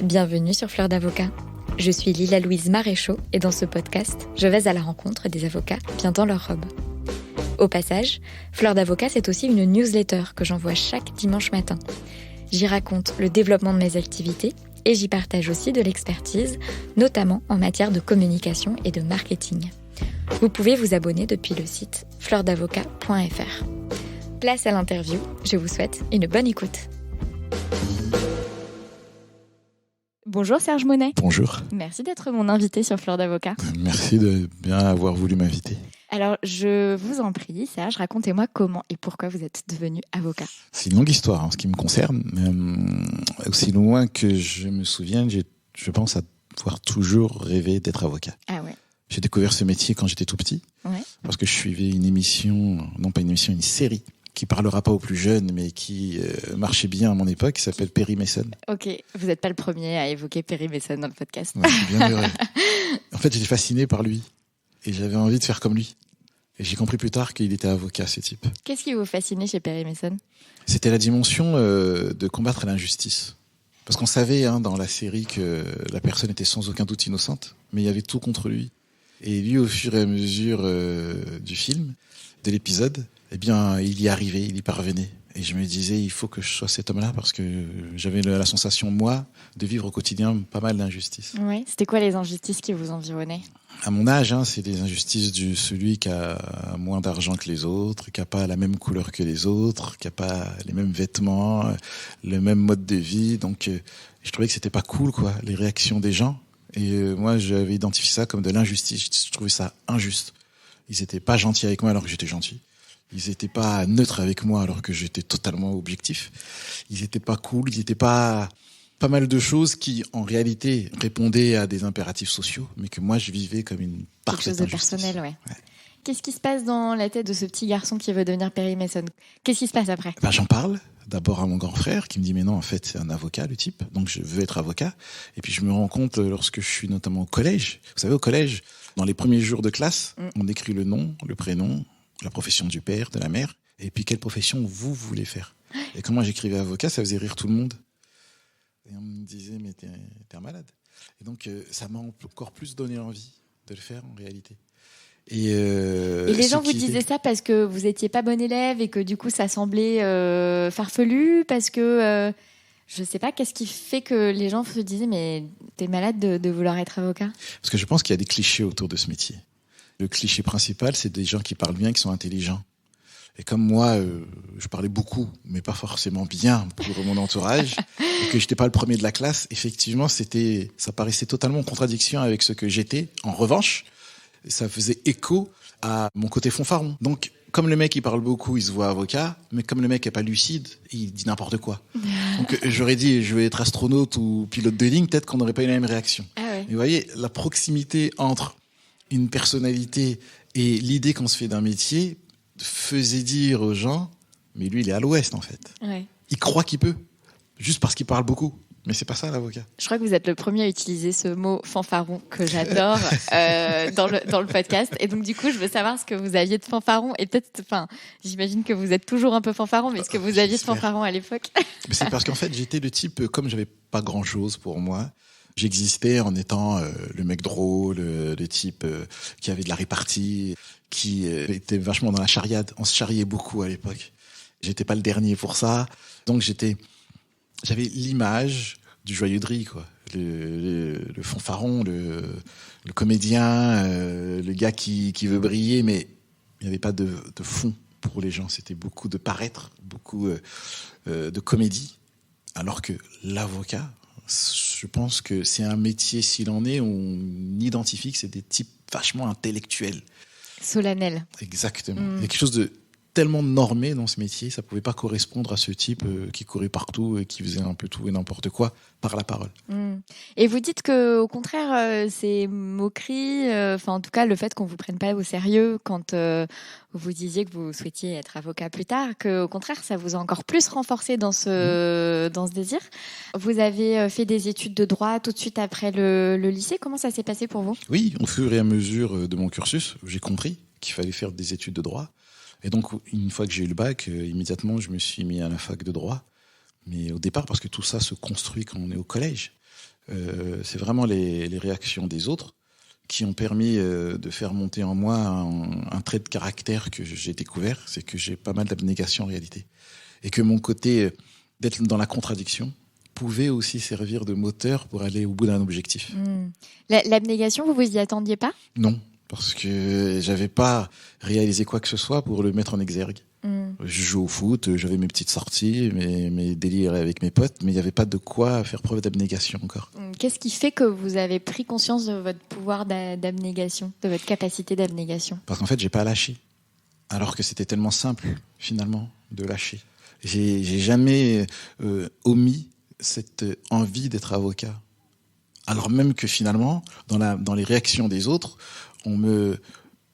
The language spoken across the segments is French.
Bienvenue sur Fleur d'Avocat. Je suis Lila-Louise Maréchaux et dans ce podcast, je vais à la rencontre des avocats bien dans leur robe. Au passage, Fleur d'Avocat, c'est aussi une newsletter que j'envoie chaque dimanche matin. J'y raconte le développement de mes activités et j'y partage aussi de l'expertise, notamment en matière de communication et de marketing. Vous pouvez vous abonner depuis le site fleurdavocat.fr. Place à l'interview, je vous souhaite une bonne écoute. Bonjour Serge Monet. Bonjour. Merci d'être mon invité sur Fleur d'Avocat. Merci de bien avoir voulu m'inviter. Alors, je vous en prie, Serge, racontez-moi comment et pourquoi vous êtes devenu avocat. C'est une longue histoire en ce qui me concerne. Aussi loin que je me souvienne, je pense avoir toujours rêvé d'être avocat. Ah ouais. J'ai découvert ce métier quand j'étais tout petit, parce que je suivais une série qui parlera pas aux plus jeunes, mais qui marchait bien à mon époque, qui s'appelle Perry Mason. Ok, vous n'êtes pas le premier à évoquer Perry Mason dans le podcast. Ouais, bien heureux. En fait, j'étais fasciné par lui, et j'avais envie de faire comme lui. Et j'ai compris plus tard qu'il était avocat, ce type. Qu'est-ce qui vous fascinait chez Perry Mason ? C'était la dimension de combattre l'injustice. Parce qu'on savait dans la série que la personne était sans aucun doute innocente, mais il y avait tout contre lui. Et lui, au fur et à mesure du film, de l'épisode, eh bien, il y arrivait, il y parvenait. Et je me disais, il faut que je sois cet homme-là parce que j'avais la sensation, moi, de vivre au quotidien pas mal d'injustices. Ouais. C'était quoi les injustices qui vous environnaient ? À mon âge, c'est des injustices de celui qui a moins d'argent que les autres, qui n'a pas la même couleur que les autres, qui n'a pas les mêmes vêtements, le même mode de vie. Donc, je trouvais que c'était pas cool, quoi, les réactions des gens. Et moi, j'avais identifié ça comme de l'injustice. Je trouvais ça injuste. Ils étaient pas gentils avec moi alors que j'étais gentil. Ils étaient pas neutres avec moi alors que j'étais totalement objectif. Ils étaient pas cool. Ils étaient pas mal de choses qui, en réalité, répondaient à des impératifs sociaux, mais que moi, je vivais comme une parfaite injustice. Quelque chose de personnel, ouais. Qu'est-ce qui se passe dans la tête de ce petit garçon qui veut devenir Perry Mason ? Qu'est-ce qui se passe après ? J'en parle d'abord à mon grand frère qui me dit mais non, en fait c'est un avocat le type, donc je veux être avocat. Et puis je me rends compte lorsque je suis notamment au collège. Vous savez, au collège, dans les premiers jours de classe, on écrit le nom, le prénom, la profession du père, de la mère, et puis quelle profession vous voulez faire. Et quand moi j'écrivais avocat, ça faisait rire tout le monde. Et on me disait mais t'es un malade. Et donc ça m'a encore plus donné envie de le faire en réalité. Et les gens vous disaient ça parce que vous étiez pas bon élève et que du coup ça semblait farfelu, parce que je sais pas, qu'est-ce qui fait que les gens se disaient mais t'es malade de vouloir être avocat ? Parce que je pense qu'il y a des clichés autour de ce métier. Le cliché principal, c'est des gens qui parlent bien, qui sont intelligents. Et comme moi, je parlais beaucoup, mais pas forcément bien pour mon entourage, et que j'étais pas le premier de la classe, effectivement, ça paraissait totalement en contradiction avec ce que j'étais. En revanche, ça faisait écho à mon côté fanfaron. Donc, comme le mec, il parle beaucoup, il se voit avocat, mais comme le mec est pas lucide, il dit n'importe quoi. Donc, j'aurais dit, je vais être astronaute ou pilote de ligne, peut-être qu'on n'aurait pas eu la même réaction. Ah ouais. Mais vous voyez, la proximité entre une personnalité et l'idée qu'on se fait d'un métier faisait dire aux gens, mais lui, il est à l'ouest, en fait. Ouais. Il croit qu'il peut, juste parce qu'il parle beaucoup. Mais c'est pas ça, l'avocat. Je crois que vous êtes le premier à utiliser ce mot fanfaron que j'adore dans le podcast. Et donc, du coup, je veux savoir ce que vous aviez de fanfaron. Et peut-être, j'imagine que vous êtes toujours un peu fanfaron, mais ce que vous aviez de fanfaron à l'époque. Mais c'est parce qu'en fait, j'étais le type, comme j'avais pas grand-chose pour moi, j'existais en étant le mec drôle, le type qui avait de la répartie, qui était vachement dans la charriade. On se charriait beaucoup à l'époque. J'étais pas le dernier pour ça. Donc, j'avais l'image du joyeux de riz, quoi. Le fanfaron, le comédien, le gars qui veut briller, mais il n'y avait pas de fond pour les gens. C'était beaucoup de paraître, beaucoup de comédie. Alors que l'avocat, je pense que c'est un métier, s'il en est, on identifie que c'est des types vachement intellectuels. Solennels. Exactement. Il y a quelque chose de tellement normé dans ce métier, ça pouvait pas correspondre à ce type qui courait partout et qui faisait un peu tout et n'importe quoi par la parole. Et vous dites que, au contraire, ces moqueries, en tout cas le fait qu'on vous prenne pas au sérieux quand vous disiez que vous souhaitiez être avocat plus tard, que au contraire ça vous a encore plus renforcé dans ce désir. Vous avez fait des études de droit tout de suite après le lycée. Comment ça s'est passé pour vous ? Oui, au fur et à mesure de mon cursus, j'ai compris qu'il fallait faire des études de droit. Et donc, une fois que j'ai eu le bac, immédiatement, je me suis mis à la fac de droit. Mais au départ, parce que tout ça se construit quand on est au collège. C'est vraiment les réactions des autres qui ont permis de faire monter en moi un trait de caractère que j'ai découvert, c'est que j'ai pas mal d'abnégation en réalité. Et que mon côté d'être dans la contradiction pouvait aussi servir de moteur pour aller au bout d'un objectif. L'abnégation, vous y attendiez pas ? Non, parce que j'avais pas réalisé quoi que ce soit pour le mettre en exergue. Je joue au foot, j'avais mes petites sorties, mes délires avec mes potes, mais il n'y avait pas de quoi faire preuve d'abnégation encore. Qu'est-ce qui fait que vous avez pris conscience de votre pouvoir d'abnégation, de votre capacité d'abnégation ? Parce qu'en fait, j'ai pas lâché. Alors que c'était tellement simple, finalement, de lâcher. J'ai jamais omis cette envie d'être avocat. Alors même que finalement, dans les réactions des autres, on me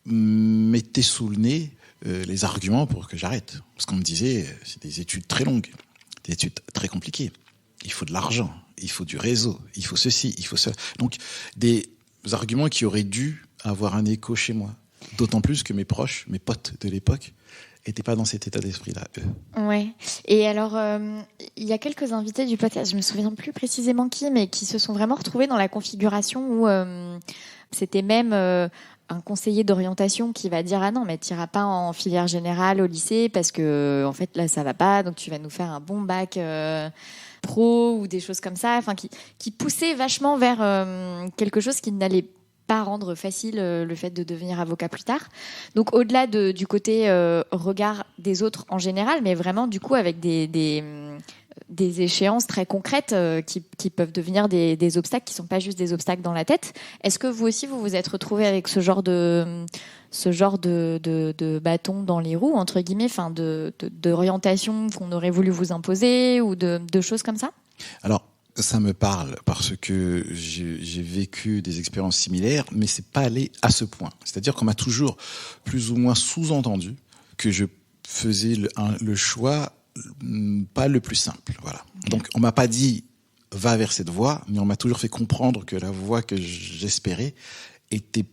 mettait sous le nez les arguments pour que j'arrête. Parce qu'on me disait, c'est des études très longues, des études très compliquées. Il faut de l'argent, il faut du réseau, il faut ceci, il faut cela. Donc, des arguments qui auraient dû avoir un écho chez moi. D'autant plus que mes proches, mes potes de l'époque, n'étaient pas dans cet état d'esprit-là, eux. Ouais. Et alors, il y a quelques invités du podcast, je me souviens plus précisément qui, mais qui se sont vraiment retrouvés dans la configuration où c'était même un conseiller d'orientation qui va dire « Ah non, mais tu n'iras pas en filière générale au lycée parce que, en fait, là, ça va pas, donc tu vas nous faire un bon bac pro ou des choses comme ça. » Enfin, qui poussait vachement vers quelque chose qui n'allait pas rendre facile le fait de devenir avocat plus tard. Donc, au-delà du côté regard des autres en général, mais vraiment, du coup, avec des échéances très concrètes qui peuvent devenir des obstacles qui ne sont pas juste des obstacles dans la tête. Est-ce que vous aussi, vous vous êtes retrouvé avec ce genre de bâton dans les roues, entre guillemets, enfin d'orientation qu'on aurait voulu vous imposer ou de choses comme ça ? Alors, ça me parle parce que j'ai vécu des expériences similaires, mais c'est pas allé à ce point. C'est-à-dire qu'on m'a toujours plus ou moins sous-entendu que je faisais le choix pas le plus simple, voilà. Donc on m'a pas dit va vers cette voie, mais on m'a toujours fait comprendre que la voie que j'espérais était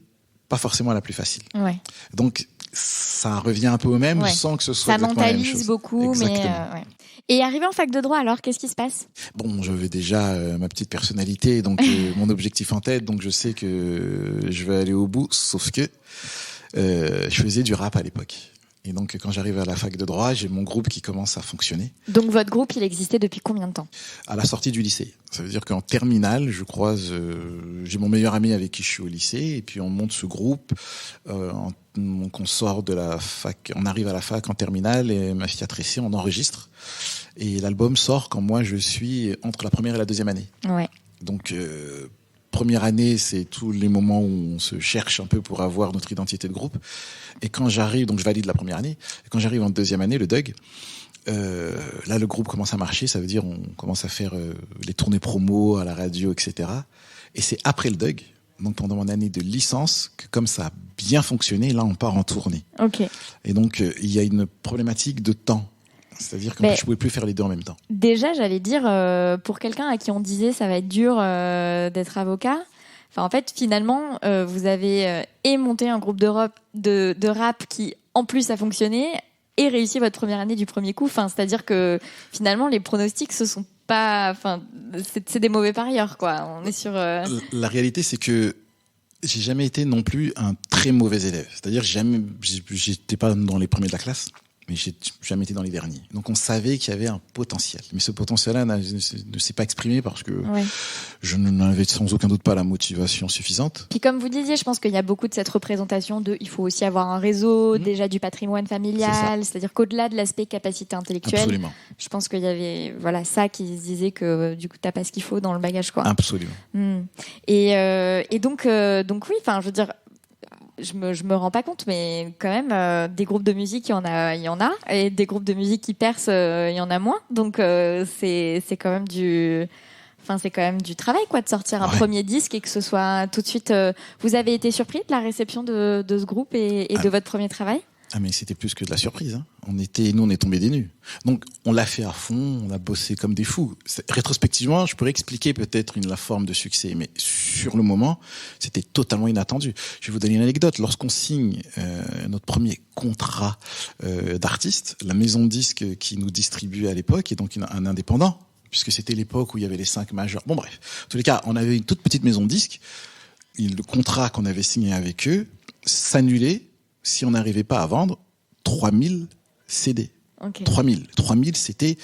pas forcément la plus facile. Ouais. Donc ça revient un peu au même, sans que ce soit exactement la même chose. Ça mentalise beaucoup, exactement. Mais ouais. Et arrivé en fac de droit, alors qu'est-ce qui se passe ? Bon, j'avais déjà ma petite personnalité, donc mon objectif en tête, donc je sais que je vais aller au bout, sauf que je faisais du rap à l'époque. Et donc, quand j'arrive à la fac de droit, j'ai mon groupe qui commence à fonctionner. Donc, votre groupe, il existait depuis combien de temps ? À la sortie du lycée. Ça veut dire qu'en terminale, je croise... j'ai mon meilleur ami avec qui je suis au lycée, et puis on monte ce groupe. Donc, on sort de la fac, on arrive à la fac en terminale, et ma fille a tressé, on enregistre. Et l'album sort quand moi, je suis entre la première et la deuxième année. Ouais. Donc... première année, c'est tous les moments où on se cherche un peu pour avoir notre identité de groupe. Et quand j'arrive, donc je valide la première année, et quand j'arrive en deuxième année, le DUG, là le groupe commence à marcher, ça veut dire on commence à faire les tournées promo à la radio, etc. Et c'est après le DUG, donc pendant mon année de licence, que comme ça a bien fonctionné, là on part en tournée. Okay. Et donc il y a une problématique de temps. C'est-à-dire que je ne pouvais plus faire les deux en même temps. Déjà, j'allais dire, pour quelqu'un à qui on disait ça va être dur d'être avocat, en fait, finalement, vous avez monté un groupe de rap qui, en plus, a fonctionné et réussi votre première année du premier coup. C'est-à-dire que, finalement, les pronostics, ce sont pas... c'est des mauvais parieurs, quoi. On est sur... La réalité, c'est que j'ai jamais été non plus un très mauvais élève. C'est-à-dire que j'étais pas dans les premiers de la classe. Mais j'ai jamais été dans les derniers. Donc on savait qu'il y avait un potentiel. Mais ce potentiel-là ne s'est pas exprimé parce que je n'avais sans aucun doute pas la motivation suffisante. Puis comme vous disiez, je pense qu'il y a beaucoup de cette représentation il faut aussi avoir un réseau, déjà du patrimoine familial, c'est-à-dire qu'au-delà de l'aspect capacité intellectuelle, absolument. Je pense qu'il y avait ça qui se disait que du coup t'as pas ce qu'il faut dans le bagage, quoi. Absolument. Et donc oui, je veux dire, je me rends pas compte, mais quand même, des groupes de musique, il y en a, et des groupes de musique qui percent, il y en a moins. Donc c'est quand même du travail, quoi, de sortir un premier disque et que ce soit tout de suite. Vous avez été surpris de la réception de ce groupe et de votre premier travail ? Ah mais c'était plus que de la surprise. Hein. On est tombés des nues. Donc on l'a fait à fond, on a bossé comme des fous. Rétrospectivement, je pourrais expliquer peut-être la forme de succès, mais sur le moment, c'était totalement inattendu. Je vais vous donner une anecdote. Lorsqu'on signe notre premier contrat d'artiste, la maison de disques qui nous distribue à l'époque est donc un indépendant, puisque c'était l'époque où il y avait les 5 majors. Bon bref, en tous les cas, on avait une toute petite maison de disques. Et le contrat qu'on avait signé avec eux s'annulait si on n'arrivait pas à vendre 3000 CD. Okay. 3000, c'était...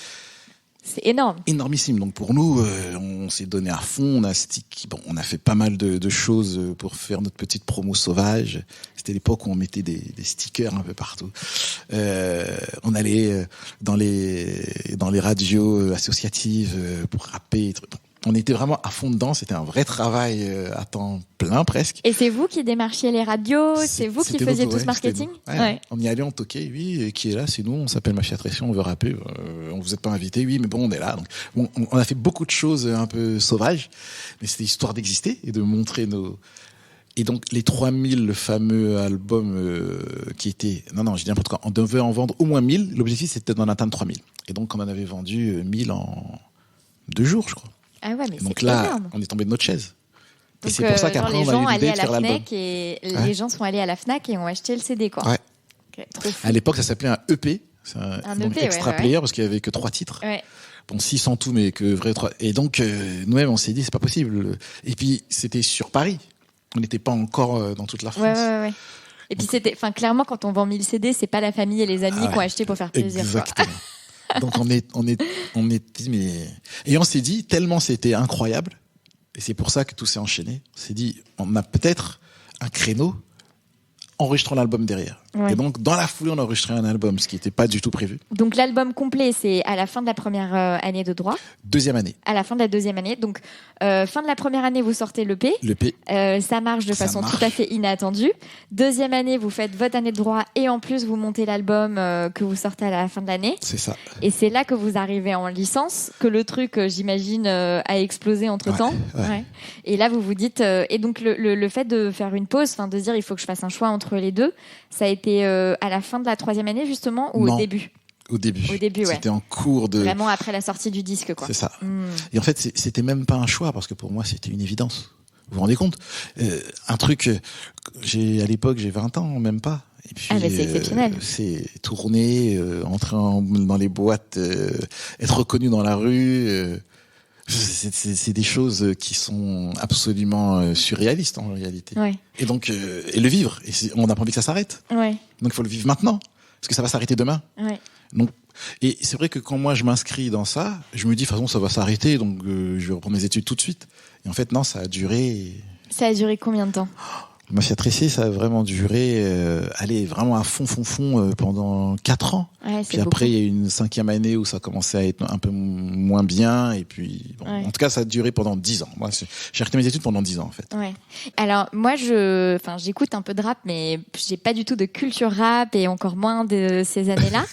C'est énorme. Énormissime. Donc pour nous, on s'est donné à fond. On a fait pas mal de choses pour faire notre petite promo sauvage. C'était l'époque où on mettait des stickers un peu partout. On allait dans les radios associatives pour rapper. On était vraiment à fond dedans. C'était un vrai travail à temps plein presque. Et c'est vous qui démarchiez les radios, c'est vous qui faisiez tout ce marketing. Ouais. On y allait, on toquait, oui, qui est là, c'est nous, on s'appelle Mafia Tracy, on veut rapper, on vous êtes pas invité, oui, mais bon, on est là. Donc, on a fait beaucoup de choses un peu sauvages, mais c'était histoire d'exister et de montrer nos... Et donc, les 3000, le fameux album qui était... Non, je dis n'importe quoi, on devait en vendre au moins 1000, l'objectif c'était d'en atteindre 3000. Et donc, on en avait vendu 1000 en 2 jours, je crois. Ah ouais, mais donc c'est là, énorme. On est tombé de notre chaise. Donc, et c'est pour ça qu'après, on a eu l'idée de faire l'album. Les gens sont allés à la Fnac et ont acheté le CD, quoi. Ouais. Okay, trop fou. À l'époque, ça s'appelait un EP. Donc EP, extra player, parce qu'il y avait que 3 titres. Ouais. Bon, 6 en tout, mais que vrai 3. Et donc, nous-mêmes, on s'est dit, c'est pas possible. Et puis, c'était sur Paris. On n'était pas encore dans toute la France. Ouais. Et puis, clairement, quand on vend 1000 CD, c'est pas la famille et les amis qui ont acheté pour faire plaisir. Exactement. Donc, on est dit, mais... Et on s'est dit, tellement c'était incroyable, et c'est pour ça que tout s'est enchaîné, on s'est dit, on a peut-être un créneau, enregistrant l'album derrière. Ouais. Et donc, dans la foulée, on a enregistré un album, ce qui n'était pas du tout prévu. Donc, l'album complet, c'est à la fin de la première année de droit. 2e année. À la fin de la 2e année. Donc, fin de la première année, vous sortez l'EP. L'EP. Ça marche de façon tout à fait inattendue. 2e année, vous faites votre année de droit et en plus, vous montez l'album que vous sortez à la fin de l'année. C'est ça. Et c'est là que vous arrivez en licence, que le truc, j'imagine, a explosé entre-temps. Ouais. Et là, vous vous dites... et donc, le fait de faire une pause, de se dire, il faut que je fasse un choix entre les deux, ça a été... à la fin de la 3e année, justement, ou au début? Au début, ouais. C'était en cours de... Vraiment après la sortie du disque, quoi. C'est ça. Et en fait, c'était même pas un choix, parce que pour moi, c'était une évidence. Vous vous rendez compte? Un truc... à l'époque, j'ai 20 ans, même pas. Et puis, mais c'est exceptionnel. C'est tourner, entrer dans les boîtes, être reconnu dans la rue... C'est des choses qui sont absolument surréalistes en réalité. Ouais. Et donc, et le vivre. Et on n'a pas envie que ça s'arrête. Ouais. Donc il faut le vivre maintenant, parce que ça va s'arrêter demain. Ouais. Donc, et c'est vrai que quand moi je m'inscris dans ça, je me dis de toute façon ça va s'arrêter, donc je vais reprendre mes études tout de suite. Et en fait non, ça a duré. Ça a duré combien de temps? Mafia Tracy, ça a vraiment duré, vraiment à fond, pendant 4 ans. Ouais, puis après, il y a eu une 5e année où ça commençait à être un peu moins bien. Et puis, en tout cas, ça a duré pendant 10 ans. Moi, j'ai arrêté mes études pendant 10 ans, en fait. Ouais. Alors, moi, j'écoute un peu de rap, mais j'ai pas du tout de culture rap et encore moins de ces années-là.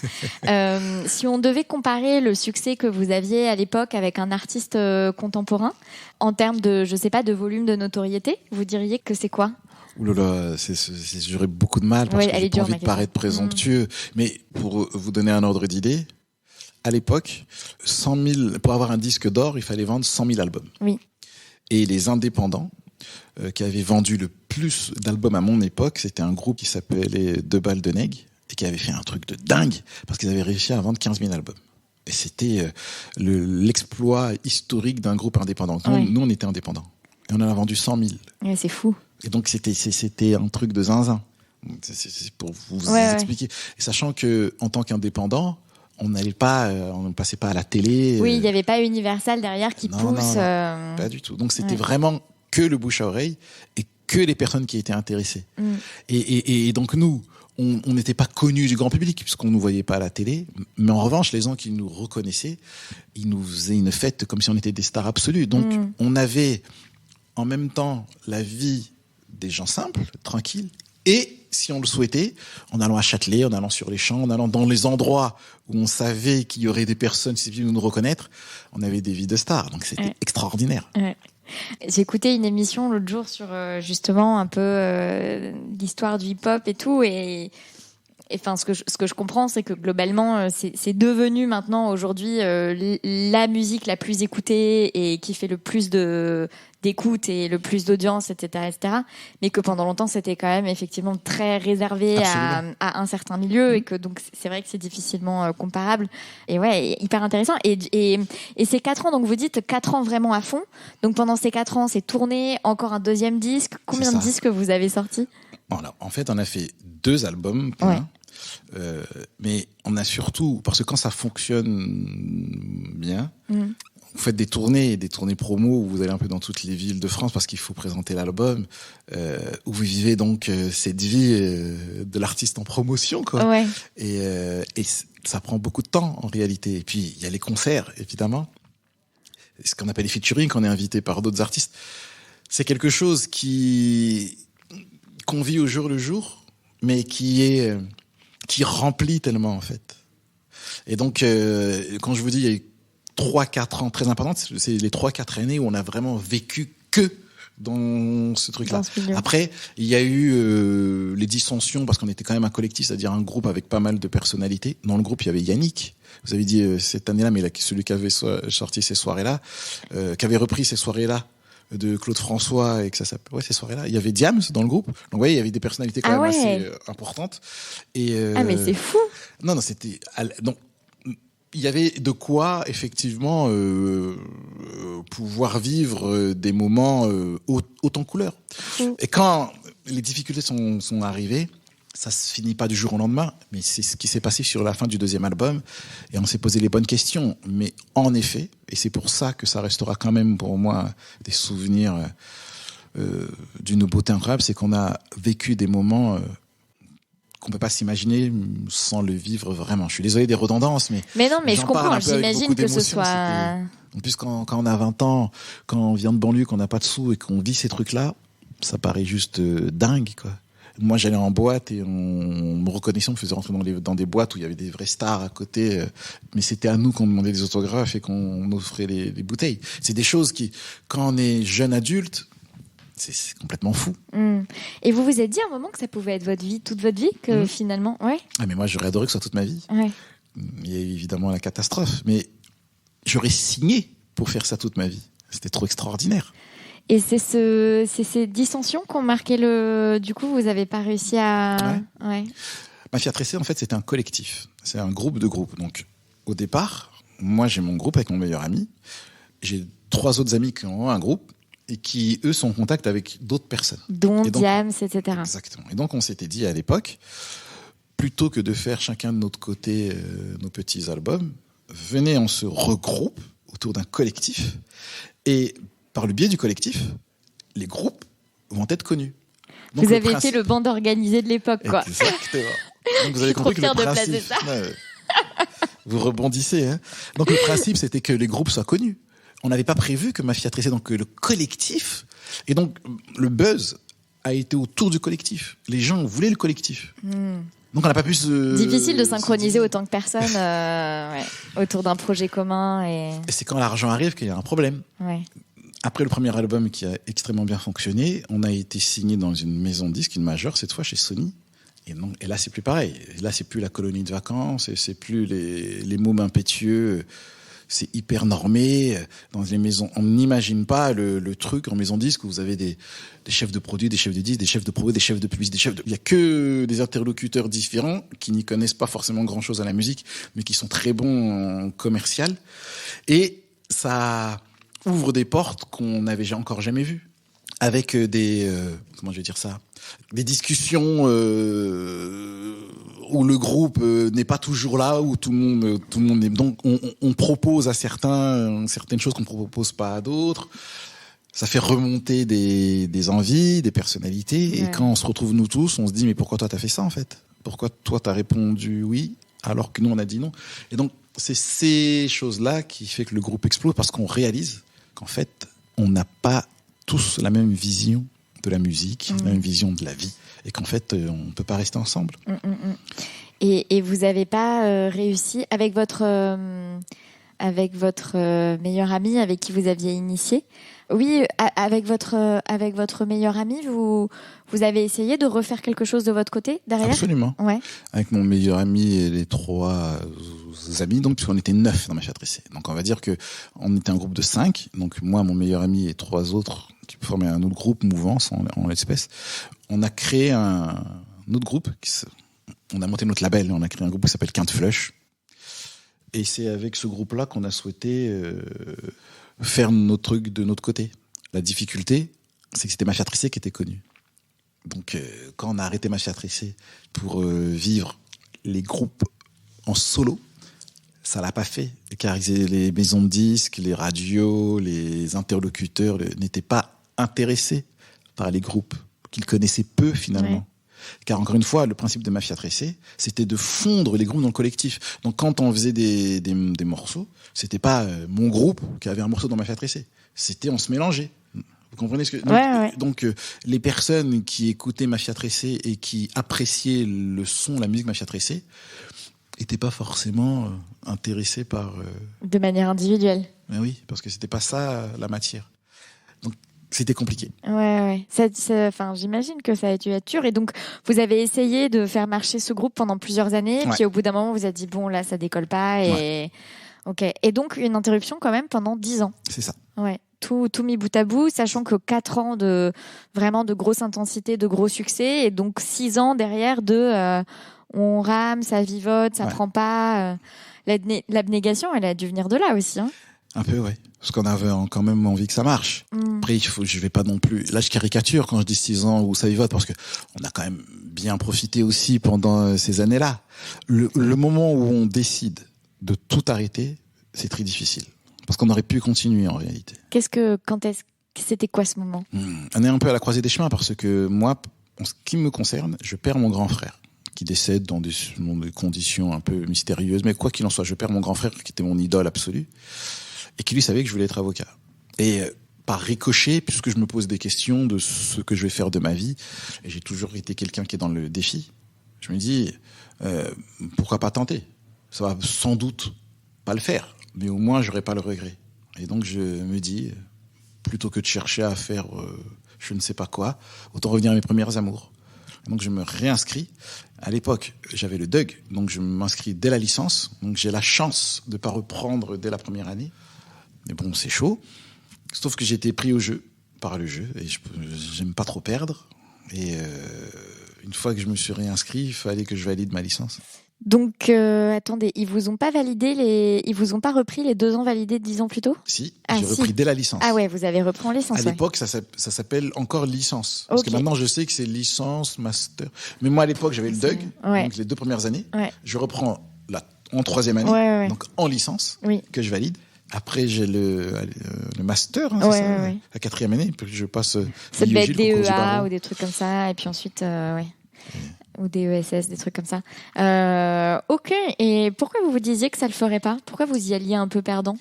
Si on devait comparer le succès que vous aviez à l'époque avec un artiste contemporain, en termes de, je sais pas, de volume de notoriété, vous diriez que c'est quoi? Ouh là là, j'aurais beaucoup de mal parce que j'ai pas envie de paraître présomptueux. Mais pour vous donner un ordre d'idée, à l'époque, 100 000, pour avoir un disque d'or, il fallait vendre 100 000 albums. Oui. Et les indépendants qui avaient vendu le plus d'albums à mon époque, c'était un groupe qui s'appelait Deux Balles de Nègre et qui avait fait un truc de dingue parce qu'ils avaient réussi à vendre 15 000 albums. Et c'était l'exploit historique d'un groupe indépendant. Nous, on était indépendants. Et on en a vendu 100 000. Ouais, c'est fou. Et donc, c'était un truc de zinzin. C'est pour vous expliquer. Et sachant que, en tant qu'indépendant, on ne passait pas à la télé. Oui, il n'y avait pas Universal derrière qui pousse. Non, pas du tout. Donc, c'était vraiment que le bouche à oreille et que les personnes qui étaient intéressées. Et donc, nous, on n'était pas connus du grand public puisqu'on nous voyait pas à la télé. Mais en revanche, les gens qui nous reconnaissaient, ils nous faisaient une fête comme si on était des stars absolues. Donc, on avait en même temps la vie des gens simples, tranquilles, et si on le souhaitait, en allant à Châtelet, en allant sur les champs, en allant dans les endroits où on savait qu'il y aurait des personnes susceptibles de nous reconnaître, on avait des vies de stars. Donc c'était extraordinaire. Ouais. J'ai écouté une émission l'autre jour sur justement un peu l'histoire du hip-hop et tout, et Enfin, ce que je comprends, c'est que globalement, c'est devenu maintenant aujourd'hui la musique la plus écoutée et qui fait le plus d'écoute et le plus d'audience, etc., etc. Mais que pendant longtemps, c'était quand même effectivement très réservé à un certain milieu et que donc c'est vrai que c'est difficilement comparable. Et ouais, hyper intéressant. Et ces 4 ans, donc vous dites 4 ans vraiment à fond. Donc pendant ces 4 ans, c'est tourné, encore un deuxième disque. Combien de disques vous avez sortis ? En fait, on a fait 2 albums. Mais on a surtout, parce que quand ça fonctionne bien, vous faites des tournées promo où vous allez un peu dans toutes les villes de France parce qu'il faut présenter l'album, où vous vivez donc cette vie de l'artiste en promotion, quoi. Ouais. Et ça prend beaucoup de temps en réalité. Et puis il y a les concerts, évidemment, ce qu'on appelle les featuring, quand on est invité par d'autres artistes. C'est quelque chose qu'on vit au jour le jour, mais qui remplit tellement, en fait. Et donc, quand je vous dis, il y a eu 3-4 ans très importants, c'est les 3-4 années où on a vraiment vécu que dans ce truc-là. Après, il y a eu les dissensions, parce qu'on était quand même un collectif, c'est-à-dire un groupe avec pas mal de personnalités. Dans le groupe, il y avait Yannick. Vous avez dit cette année-là, mais celui qui avait sorti ces soirées-là, qui avait repris ces soirées-là de Claude François et que ça s'appelle ces soirées-là. Il y avait Diams dans le groupe. Donc vous voyez, il y avait des personnalités quand même assez importantes. Et mais c'est fou. Non, c'était donc il y avait de quoi effectivement pouvoir vivre des moments haute en couleur. Et quand les difficultés sont arrivées, ça se finit pas du jour au lendemain, mais c'est ce qui s'est passé sur la fin du 2e album, et on s'est posé les bonnes questions. Mais en effet, et c'est pour ça que ça restera quand même pour moi des souvenirs d'une beauté incroyable, c'est qu'on a vécu des moments qu'on peut pas s'imaginer sans le vivre vraiment. Je suis désolé des redondances, mais non, mais je comprends. J'imagine que ce soit. En plus, quand on a 20 ans, quand on vient de banlieue, qu'on n'a pas de sous et qu'on vit ces trucs-là, ça paraît juste dingue, quoi. Moi, j'allais en boîte et on me reconnaissait, on me faisait rentrer dans des boîtes où il y avait des vraies stars à côté. Mais c'était à nous qu'on demandait des autographes et qu'on offrait les bouteilles. C'est des choses qui, quand on est jeune adulte, c'est complètement fou. Et vous vous êtes dit à un moment que ça pouvait être votre vie, toute votre vie, que finalement, ouais. Ah, mais moi, j'aurais adoré que ce soit toute ma vie. Ouais. Il y a évidemment la catastrophe, mais j'aurais signé pour faire ça toute ma vie. C'était trop extraordinaire. Et c'est ces dissensions qui ont marqué Du coup, vous n'avez pas réussi à... Ouais. Mafia Tressée, en fait, c'était un collectif. C'est un groupe de groupes. Donc, au départ, moi, j'ai mon groupe avec mon meilleur ami. J'ai 3 autres amis qui ont un groupe et qui, eux, sont en contact avec d'autres personnes. Dont Diams, etc. Exactement. Et donc, on s'était dit à l'époque, plutôt que de faire chacun de notre côté nos petits albums, venez, on se regroupe autour d'un collectif et... Par le biais du collectif, les groupes vont être connus. Donc, vous avez été le band organisé de l'époque, quoi. Exactement. Donc vous avez compris que le principe... Vous rebondissez, hein. Donc le principe, c'était que les groupes soient connus. On n'avait pas prévu que Mafia Tressée, donc le collectif... Et donc le buzz a été autour du collectif. Les gens voulaient le collectif. Donc on n'a pas pu difficile de synchroniser autant de personnes autour d'un projet commun. Et c'est quand l'argent arrive qu'il y a un problème. Ouais. Après le premier album qui a extrêmement bien fonctionné, on a été signé dans une maison de disques, une majeure, cette fois chez Sony. Et là, c'est plus pareil. Là, c'est plus la colonie de vacances, c'est plus les mômes impétueux. C'est hyper normé. Dans les maisons, on n'imagine pas le truc en maison de disques où vous avez des chefs de produits, des chefs de disques, des chefs de promo, des chefs de publicité, il y a que des interlocuteurs différents qui n'y connaissent pas forcément grand-chose à la musique, mais qui sont très bons en commercial. Et ça ouvre des portes qu'on n'avait encore jamais vues, avec des comment je vais dire ça, des discussions où le groupe n'est pas toujours là, où tout le monde est, donc on propose à certaines choses qu'on ne propose pas à d'autres. Ça fait remonter des envies, des personnalités, et quand on se retrouve nous tous, on se dit mais pourquoi toi t'as fait ça en fait? Pourquoi toi t'as répondu oui alors que nous on a dit non? Et donc c'est ces choses-là qui fait que le groupe explose, parce qu'on réalise qu'en fait, on n'a pas tous la même vision de la musique, la même vision de la vie, et qu'en fait, on ne peut pas rester ensemble. Et vous n'avez pas réussi, avec votre avec votre meilleur ami avec qui vous aviez initié. Oui, avec votre meilleur ami, vous avez essayé de refaire quelque chose de votre côté derrière ? Absolument. Ouais. Avec mon meilleur ami et les 3 amis, donc puisqu'on était 9 dans Mafia Tressé. Donc on va dire que on était un groupe de 5. Donc moi, mon meilleur ami et 3 autres qui formaient un autre groupe, Mouvance en l'espèce. On a créé un autre groupe. On a monté notre label. On a créé un groupe qui s'appelle Quinte Flush. Et c'est avec ce groupe-là qu'on a souhaité faire nos trucs de notre côté. La difficulté, c'est que c'était Mafia Tressé qui était connu. Donc, quand on a arrêté Mafia Tressé pour vivre les groupes en solo, ça l'a pas fait. Car les maisons de disques, les radios, les interlocuteurs n'étaient pas intéressés par les groupes qu'ils connaissaient peu finalement. Ouais. Car encore une fois, le principe de Mafia Tressé, c'était de fondre les groupes dans le collectif. Donc quand on faisait des morceaux, c'était pas mon groupe qui avait un morceau dans Mafia Tressé. C'était on se mélangeait. Vous comprenez ce que donc les personnes qui écoutaient Mafia Tressé et qui appréciaient le son, la musique Mafia Tressé, étaient pas forcément intéressées par de manière individuelle. Mais oui, parce que c'était pas ça la matière. Donc c'était compliqué. Ouais. J'imagine que ça a dû être dur. Et donc, vous avez essayé de faire marcher ce groupe pendant plusieurs années. Ouais. Puis au bout d'un moment, vous avez dit, bon, là, ça décolle pas. Et... Ouais. Ok. Et donc, une interruption quand même pendant 10 ans. C'est ça. Ouais. Tout mis bout à bout, sachant que 4 ans de vraiment de grosse intensité, de gros succès. Et donc, 6 ans derrière on rame, ça vivote, ça prend pas. L'abnégation, elle a dû venir de là aussi. Hein. Un peu, ouais. Parce qu'on avait quand même envie que ça marche. Après, je vais pas non plus... Là, je caricature quand je dis 6 ans où ça y va, parce que on a quand même bien profité aussi pendant ces années-là. Le moment où on décide de tout arrêter, c'est très difficile. Parce qu'on aurait pu continuer, en réalité. C'était quoi ce moment ? On est un peu à la croisée des chemins, parce que moi, en ce qui me concerne, je perds mon grand frère, qui décède dans des conditions un peu mystérieuses. Mais quoi qu'il en soit, je perds mon grand frère, qui était mon idole absolue. Et qui lui savait que je voulais être avocat. Et par ricochet, puisque je me pose des questions de ce que je vais faire de ma vie, et j'ai toujours été quelqu'un qui est dans le défi, je me dis, pourquoi pas tenter ? Ça va sans doute pas le faire, mais au moins j'aurai pas le regret. Et donc je me dis, plutôt que de chercher à faire je ne sais pas quoi, autant revenir à mes premières amours. Donc je me réinscris. À l'époque, j'avais le DUG, donc je m'inscris dès la licence. Donc j'ai la chance de pas reprendre dès la première année. Mais bon, c'est chaud. Sauf que j'ai été pris au jeu, par le jeu, et j'aime pas trop perdre. Et une fois que je me suis réinscrit, il fallait que je valide ma licence. Donc, attendez, ils vous ont pas repris les 2 ans validés 10 ans plus tôt ? Si, j'ai repris dès la licence. Ah ouais, vous avez repris en licence. À l'époque, ça s'appelle encore licence. Parce que maintenant, je sais que c'est licence, master. Mais moi, à l'époque, j'avais le DUG, donc les 2 premières années. Ouais. Je reprends en 3e année, donc en licence, que je valide. Après, j'ai le master, la 4e année, puis je passe... Ça devait être DEA ou des trucs comme ça, et puis ensuite, ou des ESS, des trucs comme ça. Ok, et pourquoi vous vous disiez que ça le ferait pas ? Pourquoi vous y alliez un peu perdant ?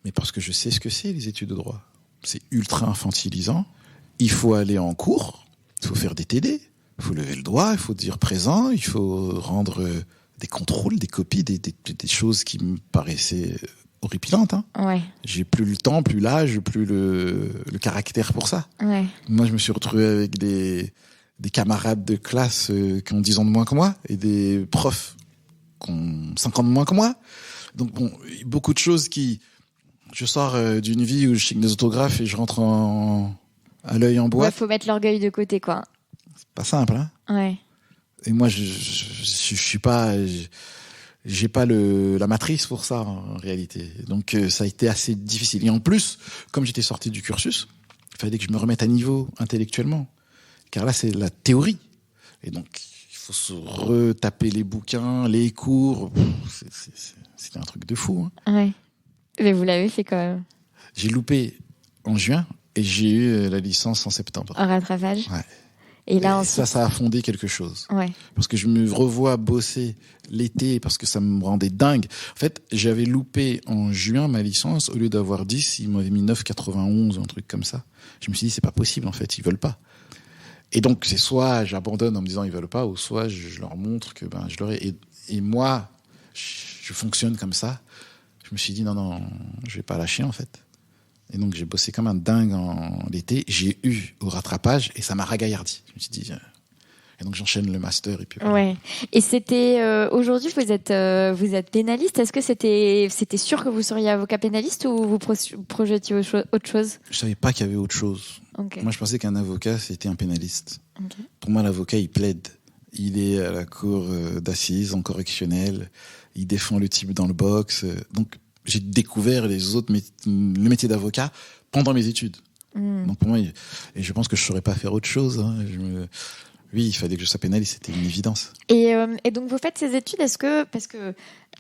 Mais parce que je sais ce que c'est, les études de droit. C'est ultra infantilisant. Il faut aller en cours, il faut faire des TD, il faut lever le doigt, il faut dire présent, il faut rendre des contrôles, des copies, des choses qui me paraissaient... horripilante, hein. Ouais. J'ai plus le temps, plus l'âge, plus le caractère pour ça. Ouais. Moi, je me suis retrouvé avec des camarades de classe qui ont 10 ans de moins que moi et des profs qui ont 5 ans de moins que moi. Donc bon, beaucoup de choses qui... Je sors d'une vie où je signe des autographes et je rentre à l'œil en boîte. Ouais, faut mettre l'orgueil de côté, quoi. C'est pas simple, hein. Ouais. Et moi, je suis pas... J'ai pas la matrice pour ça, en réalité. Donc, ça a été assez difficile. Et en plus, comme j'étais sorti du cursus, il fallait que je me remette à niveau intellectuellement. Car là, c'est la théorie. Et donc, il faut se retaper les bouquins, les cours. C'était un truc de fou, hein. Ouais. Mais vous l'avez fait quand même. J'ai loupé en juin et j'ai eu la licence en septembre. En rattrapage ? Ouais. Et là, ensuite... ça a fondé quelque chose. Ouais. Parce que je me revois bosser l'été parce que ça me rendait dingue. En fait, j'avais loupé en juin ma licence. Au lieu d'avoir 10, ils m'avaient mis 9,91, un truc comme ça. Je me suis dit, c'est pas possible, en fait, ils veulent pas. Et donc, c'est soit j'abandonne en me disant ils veulent pas, ou soit je leur montre que je leur ai. Et moi, je fonctionne comme ça. Je me suis dit, non, je vais pas lâcher, en fait. Et donc, j'ai bossé comme un dingue en l'été. J'ai eu au rattrapage et ça m'a ragaillardi. Je me suis dit, et donc j'enchaîne le master et puis. Ouais. Et c'était aujourd'hui vous êtes pénaliste. Est-ce que c'était sûr que vous seriez avocat pénaliste ou vous projetiez autre chose? Je savais pas qu'il y avait autre chose. Okay. Moi, je pensais qu'un avocat c'était un pénaliste. Okay. Pour moi, l'avocat il plaide. Il est à la cour d'assises, en correctionnel. Il défend le type dans le box. Donc j'ai découvert le métier d'avocat pendant mes études. Donc pour moi, et je pense que je saurais pas faire autre chose. Hein. Oui, il fallait que je sois pénaliste, c'était une évidence. Et donc vous faites ces études, parce que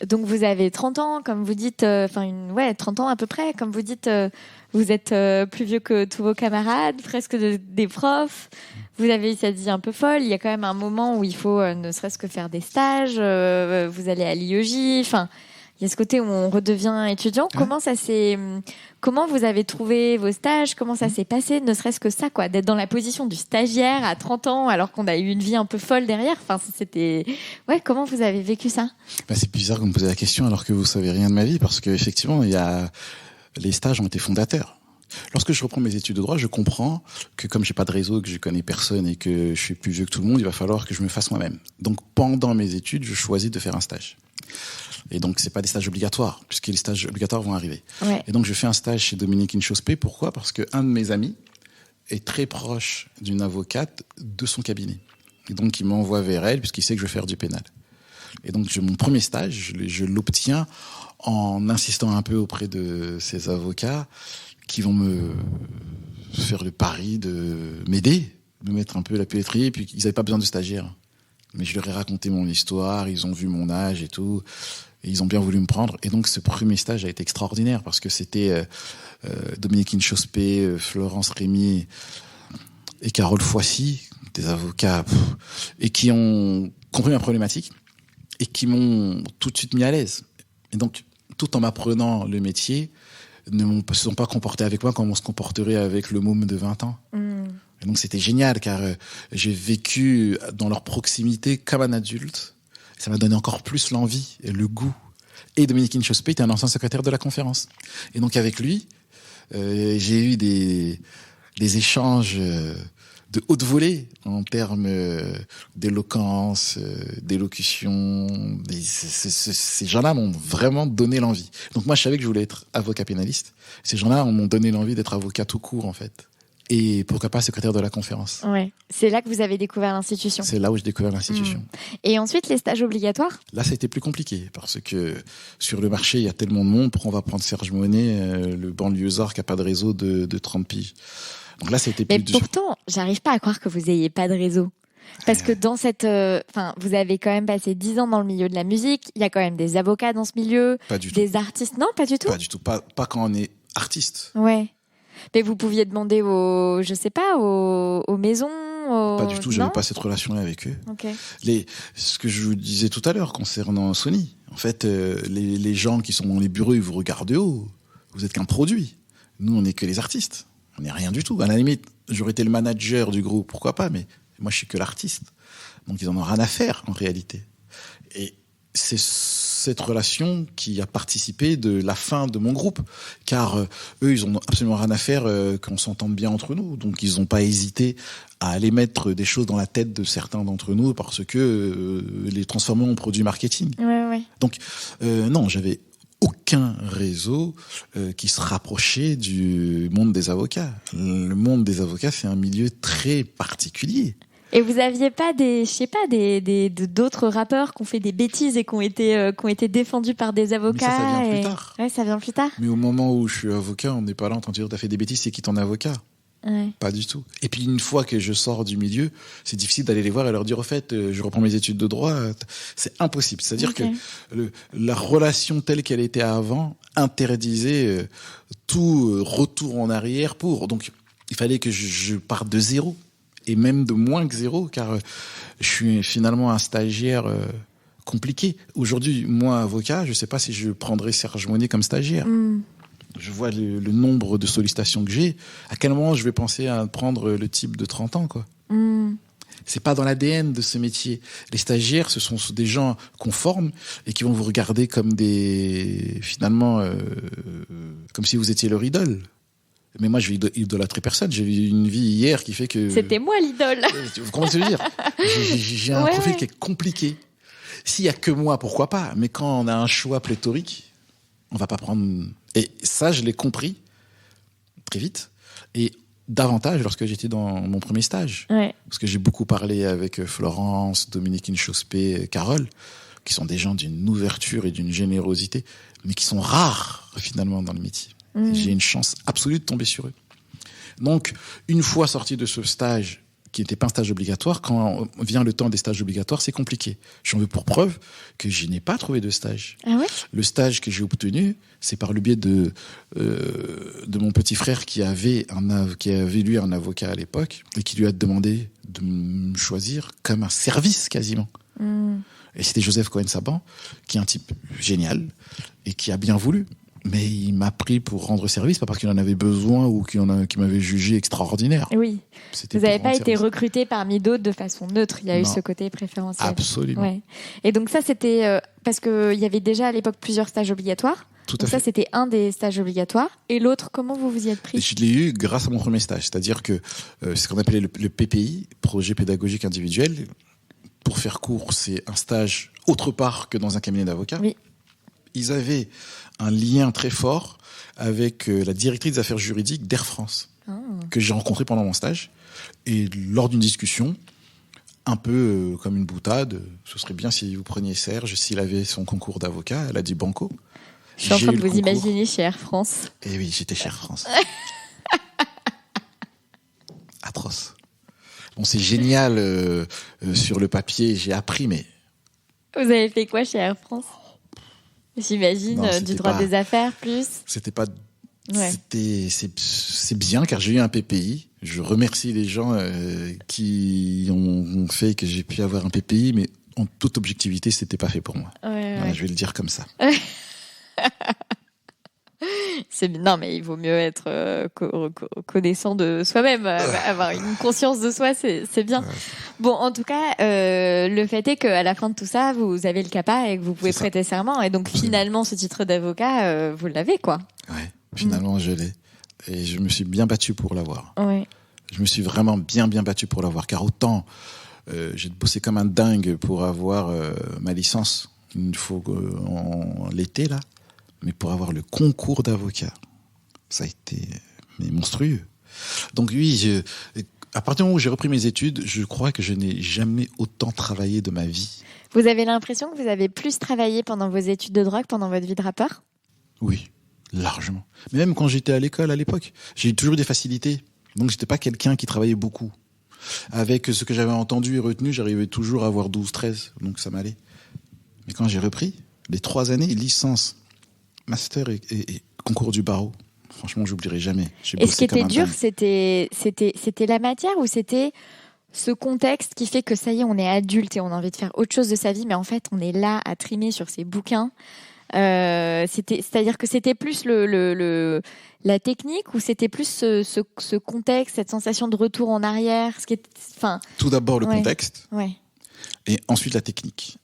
donc vous avez 30 ans, comme vous dites, 30 ans à peu près, comme vous dites, vous êtes plus vieux que tous vos camarades, presque des profs. Vous avez cette vie un peu folle. Il y a quand même un moment où il faut ne serait-ce que faire des stages. Vous allez à l'IEJ, enfin. Il y a ce côté où on redevient étudiant. Ouais. Comment vous avez trouvé vos stages? Comment ça s'est passé? Ne serait-ce que ça, quoi, d'être dans la position du stagiaire à 30 ans, alors qu'on a eu une vie un peu folle derrière. Enfin, ouais, comment vous avez vécu ça? C'est bizarre que vous me posez la question alors que vous savez rien de ma vie, parce que effectivement, les stages ont été fondateurs. Lorsque je reprends mes études de droit, je comprends que comme j'ai pas de réseau, que je connais personne et que je suis plus vieux que tout le monde, il va falloir que je me fasse moi-même. Donc, pendant mes études, je choisis de faire un stage. Et donc, c'est pas des stages obligatoires, puisque les stages obligatoires vont arriver. Ouais. Et donc, je fais un stage chez Dominique Inchospé. Pourquoi? Parce qu'un de mes amis est très proche d'une avocate de son cabinet. Et donc, il m'envoie vers elle, puisqu'il sait que je vais faire du pénal. Et donc, mon premier stage, je l'obtiens en insistant un peu auprès de ces avocats qui vont me faire le pari de m'aider, de mettre un peu la pétrie, et puis ils n'avaient pas besoin de stagiaire. Mais je leur ai raconté mon histoire, ils ont vu mon âge et tout, et ils ont bien voulu me prendre. Et donc ce premier stage a été extraordinaire parce que c'était Dominique Inchospé, Florence Rémy et Carole Foissy, des avocats, et qui ont compris ma problématique et qui m'ont tout de suite mis à l'aise. Et donc, tout en m'apprenant le métier, ne se sont pas comportés avec moi comme on se comporterait avec le môme de 20 ans. Et donc c'était génial car j'ai vécu dans leur proximité comme un adulte. Ça m'a donné encore plus l'envie et le goût. Et Dominique Inchospé était un ancien secrétaire de la conférence. Et donc avec lui, j'ai eu des échanges de haute volée en termes d'éloquence, d'élocution. Ces gens-là m'ont vraiment donné l'envie. Donc moi, je savais que je voulais être avocat pénaliste. Ces gens-là m'ont donné l'envie d'être avocat tout court, en fait. Et pourquoi pas secrétaire de la conférence. Ouais. C'est là que vous avez découvert l'institution. C'est là où j'ai découvert l'institution. Et ensuite, les stages obligatoires? Là, c'était plus compliqué parce que sur le marché, il y a tellement de monde. Pourquoi on va prendre Serge Monet, le banlieusard qui n'a pas de réseau de 30 piges? Donc là, c'était plus. Mais pourtant, j'arrive pas à croire que vous ayez pas de réseau. Parce que dans vous avez quand même passé 10 ans dans le milieu de la musique. Il y a quand même des avocats dans ce milieu. Pas du tout. Des artistes. Non, pas du tout. Pas du tout. Pas quand on est artiste. Ouais. Mais vous pouviez demander aux maisons. Pas du tout. J'avais pas cette relation-là avec eux. Okay. Ce que je vous disais tout à l'heure concernant Sony. En fait, les gens qui sont dans les bureaux, ils vous regardent de haut. Vous êtes qu'un produit. Nous, on n'est que les artistes. On n'est rien du tout. À la limite, j'aurais été le manager du groupe, pourquoi pas, mais moi, je suis que l'artiste. Donc, ils en ont rien à faire, en réalité. Et c'est cette relation qui a participé de la fin de mon groupe. Car eux, ils ont absolument rien à faire qu'on s'entende bien entre nous. Donc, ils n'ont pas hésité à aller mettre des choses dans la tête de certains d'entre nous parce que les transformer en produits marketing. Ouais. Donc, non, j'avais aucun réseau qui se rapprochait du monde des avocats. Le monde des avocats, c'est un milieu très particulier. Et vous aviez pas d'autres rappeurs qui ont fait des bêtises et qui ont été défendus par des avocats? Mais ça vient plus tard. Ouais, ça vient plus tard. Mais au moment où je suis avocat, on n'est pas là en train de dire t'as fait des bêtises, c'est qui ton avocat? Ouais. Pas du tout. Et puis une fois que je sors du milieu, c'est difficile d'aller les voir et leur dire au fait, je reprends mes études de droit. C'est impossible. C'est-à-dire que la relation telle qu'elle était avant interdisait tout retour en arrière donc il fallait que je parte de zéro et même de moins que zéro car je suis finalement un stagiaire compliqué. Aujourd'hui, moi avocat, je sais pas si je prendrais Serge Monet comme stagiaire. Je vois le nombre de sollicitations que j'ai. À quel moment je vais penser à prendre le type de 30 ans, quoi. C'est pas dans l'ADN de ce métier. Les stagiaires, ce sont des gens qu'on forme et qui vont vous regarder comme comme si vous étiez leur idole. Mais moi, je vais idolâtrer personne. J'ai eu une vie hier qui fait que... C'était moi l'idole. Comment te dire ? J'ai un profil qui est compliqué. S'il y a que moi, pourquoi pas ? Mais quand on a un choix pléthorique, on va pas prendre... Et ça, je l'ai compris très vite. Et davantage lorsque j'étais dans mon premier stage. Ouais. Parce que j'ai beaucoup parlé avec Florence, Dominique Inchospé, Carole, qui sont des gens d'une ouverture et d'une générosité, mais qui sont rares, finalement, dans le métier. J'ai une chance absolue de tomber sur eux. Donc, une fois sorti de ce stage, qui n'était pas un stage obligatoire, quand vient le temps des stages obligatoires, c'est compliqué. J'en veux pour preuve que je n'ai pas trouvé de stage. Ah ouais ? Le stage que j'ai obtenu, c'est par le biais de mon petit frère qui avait lui un avocat à l'époque et qui lui a demandé de me choisir comme un service quasiment. Et c'était Joseph Cohen-Saban, qui est un type génial et qui a bien voulu. Mais il m'a pris pour rendre service, pas parce qu'il en avait besoin ou qu'il m'avait jugé extraordinaire. Oui. Vous n'avez pas été recruté parmi d'autres de façon neutre. Il y a eu ce côté préférentiel. Absolument. Ouais. Et donc ça, c'était parce qu'il y avait déjà à l'époque plusieurs stages obligatoires. Tout à donc fait. Ça, c'était un des stages obligatoires. Et l'autre, comment vous vous y êtes pris ? Je l'ai eu grâce à mon premier stage. C'est-à-dire que c'est ce qu'on appelait le PPI, Projet Pédagogique Individuel. Pour faire court, c'est un stage autre part que dans un cabinet d'avocats. Oui. Ils avaient un lien très fort avec la directrice des affaires juridiques d'Air France, que j'ai rencontrée pendant mon stage. Et lors d'une discussion, un peu comme une boutade, ce serait bien si vous preniez Serge, s'il avait son concours d'avocat. Elle a dit banco. Je suis en train de vous imaginer chez Air France. Eh oui, j'étais chez Air France. Atroce. Bon, c'est génial sur le papier, j'ai appris, mais... Vous avez fait quoi chez Air France ? J'imagine du droit des affaires plus. C'était pas. Ouais. C'est bien car j'ai eu un PPI. Je remercie les gens qui ont fait que j'ai pu avoir un PPI, mais en toute objectivité, c'était pas fait pour moi. Ouais. Voilà, je vais le dire comme ça. Non, mais il vaut mieux être connaissant de soi-même, avoir une conscience de soi, c'est bien. Ouais. Bon, en tout cas, le fait est qu'à la fin de tout ça, vous avez le CAPA et que vous pouvez prêter serment. Et donc, finalement, ce titre d'avocat, vous l'avez, quoi. Ouais, finalement, je l'ai. Et je me suis bien battu pour l'avoir. Ouais. Je me suis vraiment bien battu pour l'avoir. Car autant, j'ai bossé comme un dingue pour avoir ma licence une fois l'été, là. Mais pour avoir le concours d'avocat, ça a été monstrueux. Donc oui, à partir du moment où j'ai repris mes études, je crois que je n'ai jamais autant travaillé de ma vie. Vous avez l'impression que vous avez plus travaillé pendant vos études de droit que pendant votre vie de rappeur ? Oui, largement. Mais même quand j'étais à l'école à l'époque, j'ai eu toujours eu des facilités. Donc j'étais pas quelqu'un qui travaillait beaucoup. Avec ce que j'avais entendu et retenu, j'arrivais toujours à avoir 12, 13. Donc ça m'allait. Mais quand j'ai repris, les 3 années, licence, master et concours du barreau. Franchement, j'oublierai jamais. Et ce qui était dur, c'était la matière ou c'était ce contexte qui fait que ça y est, on est adulte et on a envie de faire autre chose de sa vie, mais en fait, on est là à trimer sur ces bouquins. C'est-à-dire que c'était plus la technique ou c'était plus ce contexte, cette sensation de retour en arrière, Tout d'abord le contexte, ouais. Et ensuite la technique.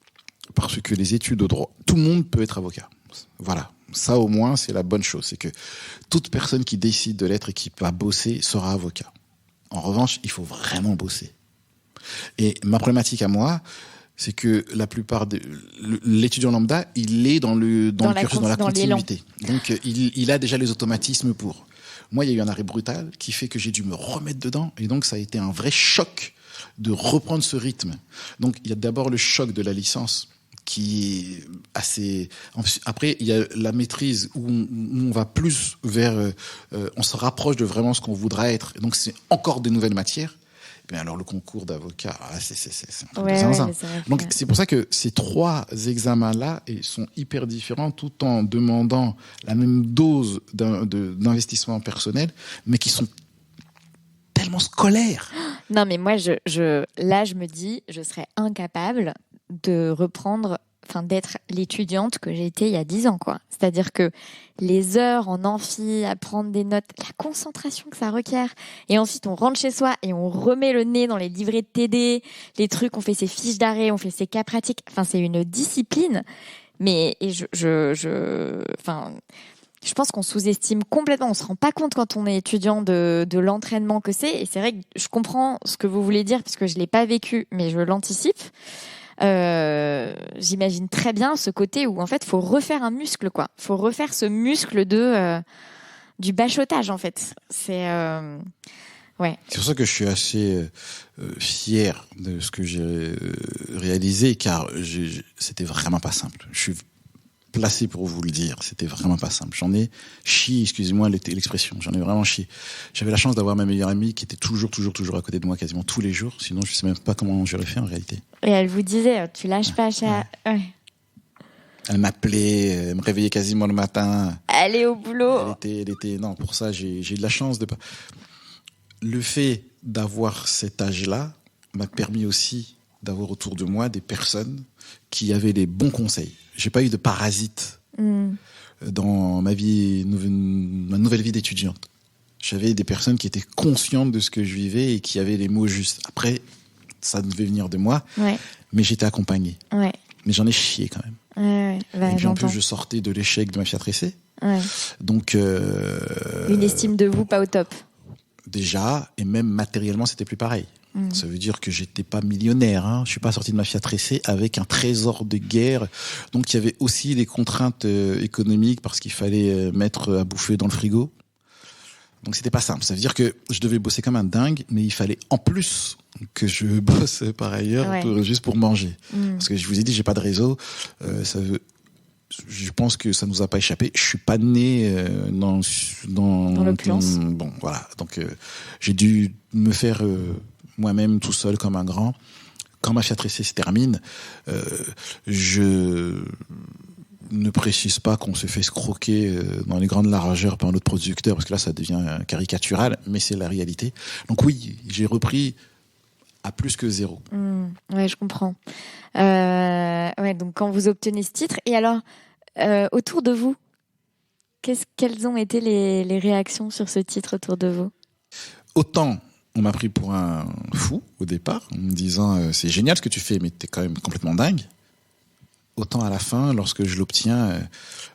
Parce que les études de droit, tout le monde peut être avocat. Voilà. Ça, au moins, c'est la bonne chose. C'est que toute personne qui décide de l'être et qui va bosser sera avocat. En revanche, il faut vraiment bosser. Et ma problématique à moi, c'est que la plupart l'étudiant lambda, il est dans le cursus, dans la continuité. Donc, il a déjà les automatismes pour. Moi, il y a eu un arrêt brutal qui fait que j'ai dû me remettre dedans. Et donc, ça a été un vrai choc de reprendre ce rythme. Donc, il y a d'abord le choc de la licence qui est assez... Après, il y a la maîtrise où on va plus vers... on se rapproche de vraiment ce qu'on voudra être. Et donc, c'est encore des nouvelles matières. Et bien alors, le concours d'avocat, c'est un peu zinzin. Donc, c'est pour ça que ces 3 examens-là sont hyper différents, tout en demandant la même dose d'investissement personnel, mais qui sont tellement scolaires. Non, mais moi, là, je me dis, je serais incapable de reprendre d'être l'étudiante que j'ai été il y a 10 ans, quoi. C'est-à-dire que les heures en amphi, à prendre des notes, la concentration que ça requiert. Et ensuite, on rentre chez soi et on remet le nez dans les livrets de TD, les trucs, on fait ses fiches d'arrêt, on fait ses cas pratiques. Enfin, c'est une discipline. Mais je pense qu'on sous-estime complètement. On se rend pas compte quand on est étudiant de l'entraînement que c'est. Et c'est vrai que je comprends ce que vous voulez dire parce que je l'ai pas vécu, mais je l'anticipe. J'imagine très bien ce côté où en fait faut refaire un muscle, quoi. Faut refaire ce muscle du bachotage, en fait. C'est ouais. C'est pour ça que je suis assez fier de ce que j'ai réalisé, car c'était vraiment pas simple. Je suis placé pour vous le dire, c'était vraiment pas simple. J'en ai chié, excusez-moi l'expression, j'en ai vraiment chié. J'avais la chance d'avoir ma meilleure amie qui était toujours à côté de moi quasiment tous les jours, sinon je sais même pas comment j'aurais fait en réalité. Et elle vous disait, tu lâches pas, chat. Ouais. Elle m'appelait, elle me réveillait quasiment le matin. Allez au boulot. Elle était, non, pour ça j'ai de la chance de pas. Le fait d'avoir cet âge-là m'a permis aussi d'avoir autour de moi des personnes qui avaient les bons conseils. J'ai pas eu de parasites dans ma nouvelle vie d'étudiante. J'avais des personnes qui étaient conscientes de ce que je vivais et qui avaient les mots justes. Après, ça devait venir de moi, mais j'étais accompagné. Ouais. Mais j'en ai chié quand même. Et puis en plus, je sortais de l'échec de ma Fiat Essai. Ouais. Donc une estime de vous pas au top. Déjà, et même matériellement, c'était plus pareil. Ça veut dire que j'étais pas millionnaire, hein. Je suis pas sorti de ma Fiat Essai avec un trésor de guerre. Donc il y avait aussi les contraintes économiques parce qu'il fallait mettre à bouffer dans le frigo. Donc c'était pas simple. Ça veut dire que je devais bosser comme un dingue, mais il fallait en plus que je bosse par ailleurs juste pour manger. Parce que je vous ai dit, j'ai pas de réseau. Je pense que ça nous a pas échappé. Je suis pas né dans l'opulence. Bon, voilà. Donc j'ai dû me faire moi-même tout seul comme un grand. Quand ma Fiat Essai se termine, je ne précise pas qu'on se fait escroquer dans les grandes largeurs par notre producteur, parce que là ça devient caricatural, mais c'est la réalité. Donc oui, j'ai repris à plus que zéro. Ouais, je comprends. Ouais, donc quand vous obtenez ce titre, et alors autour de vous, quelles ont été les réactions sur ce titre autour de vous? Autant on m'a pris pour un fou au départ, en me disant c'est génial ce que tu fais, mais t'es quand même complètement dingue. Autant à la fin, lorsque je l'obtiens,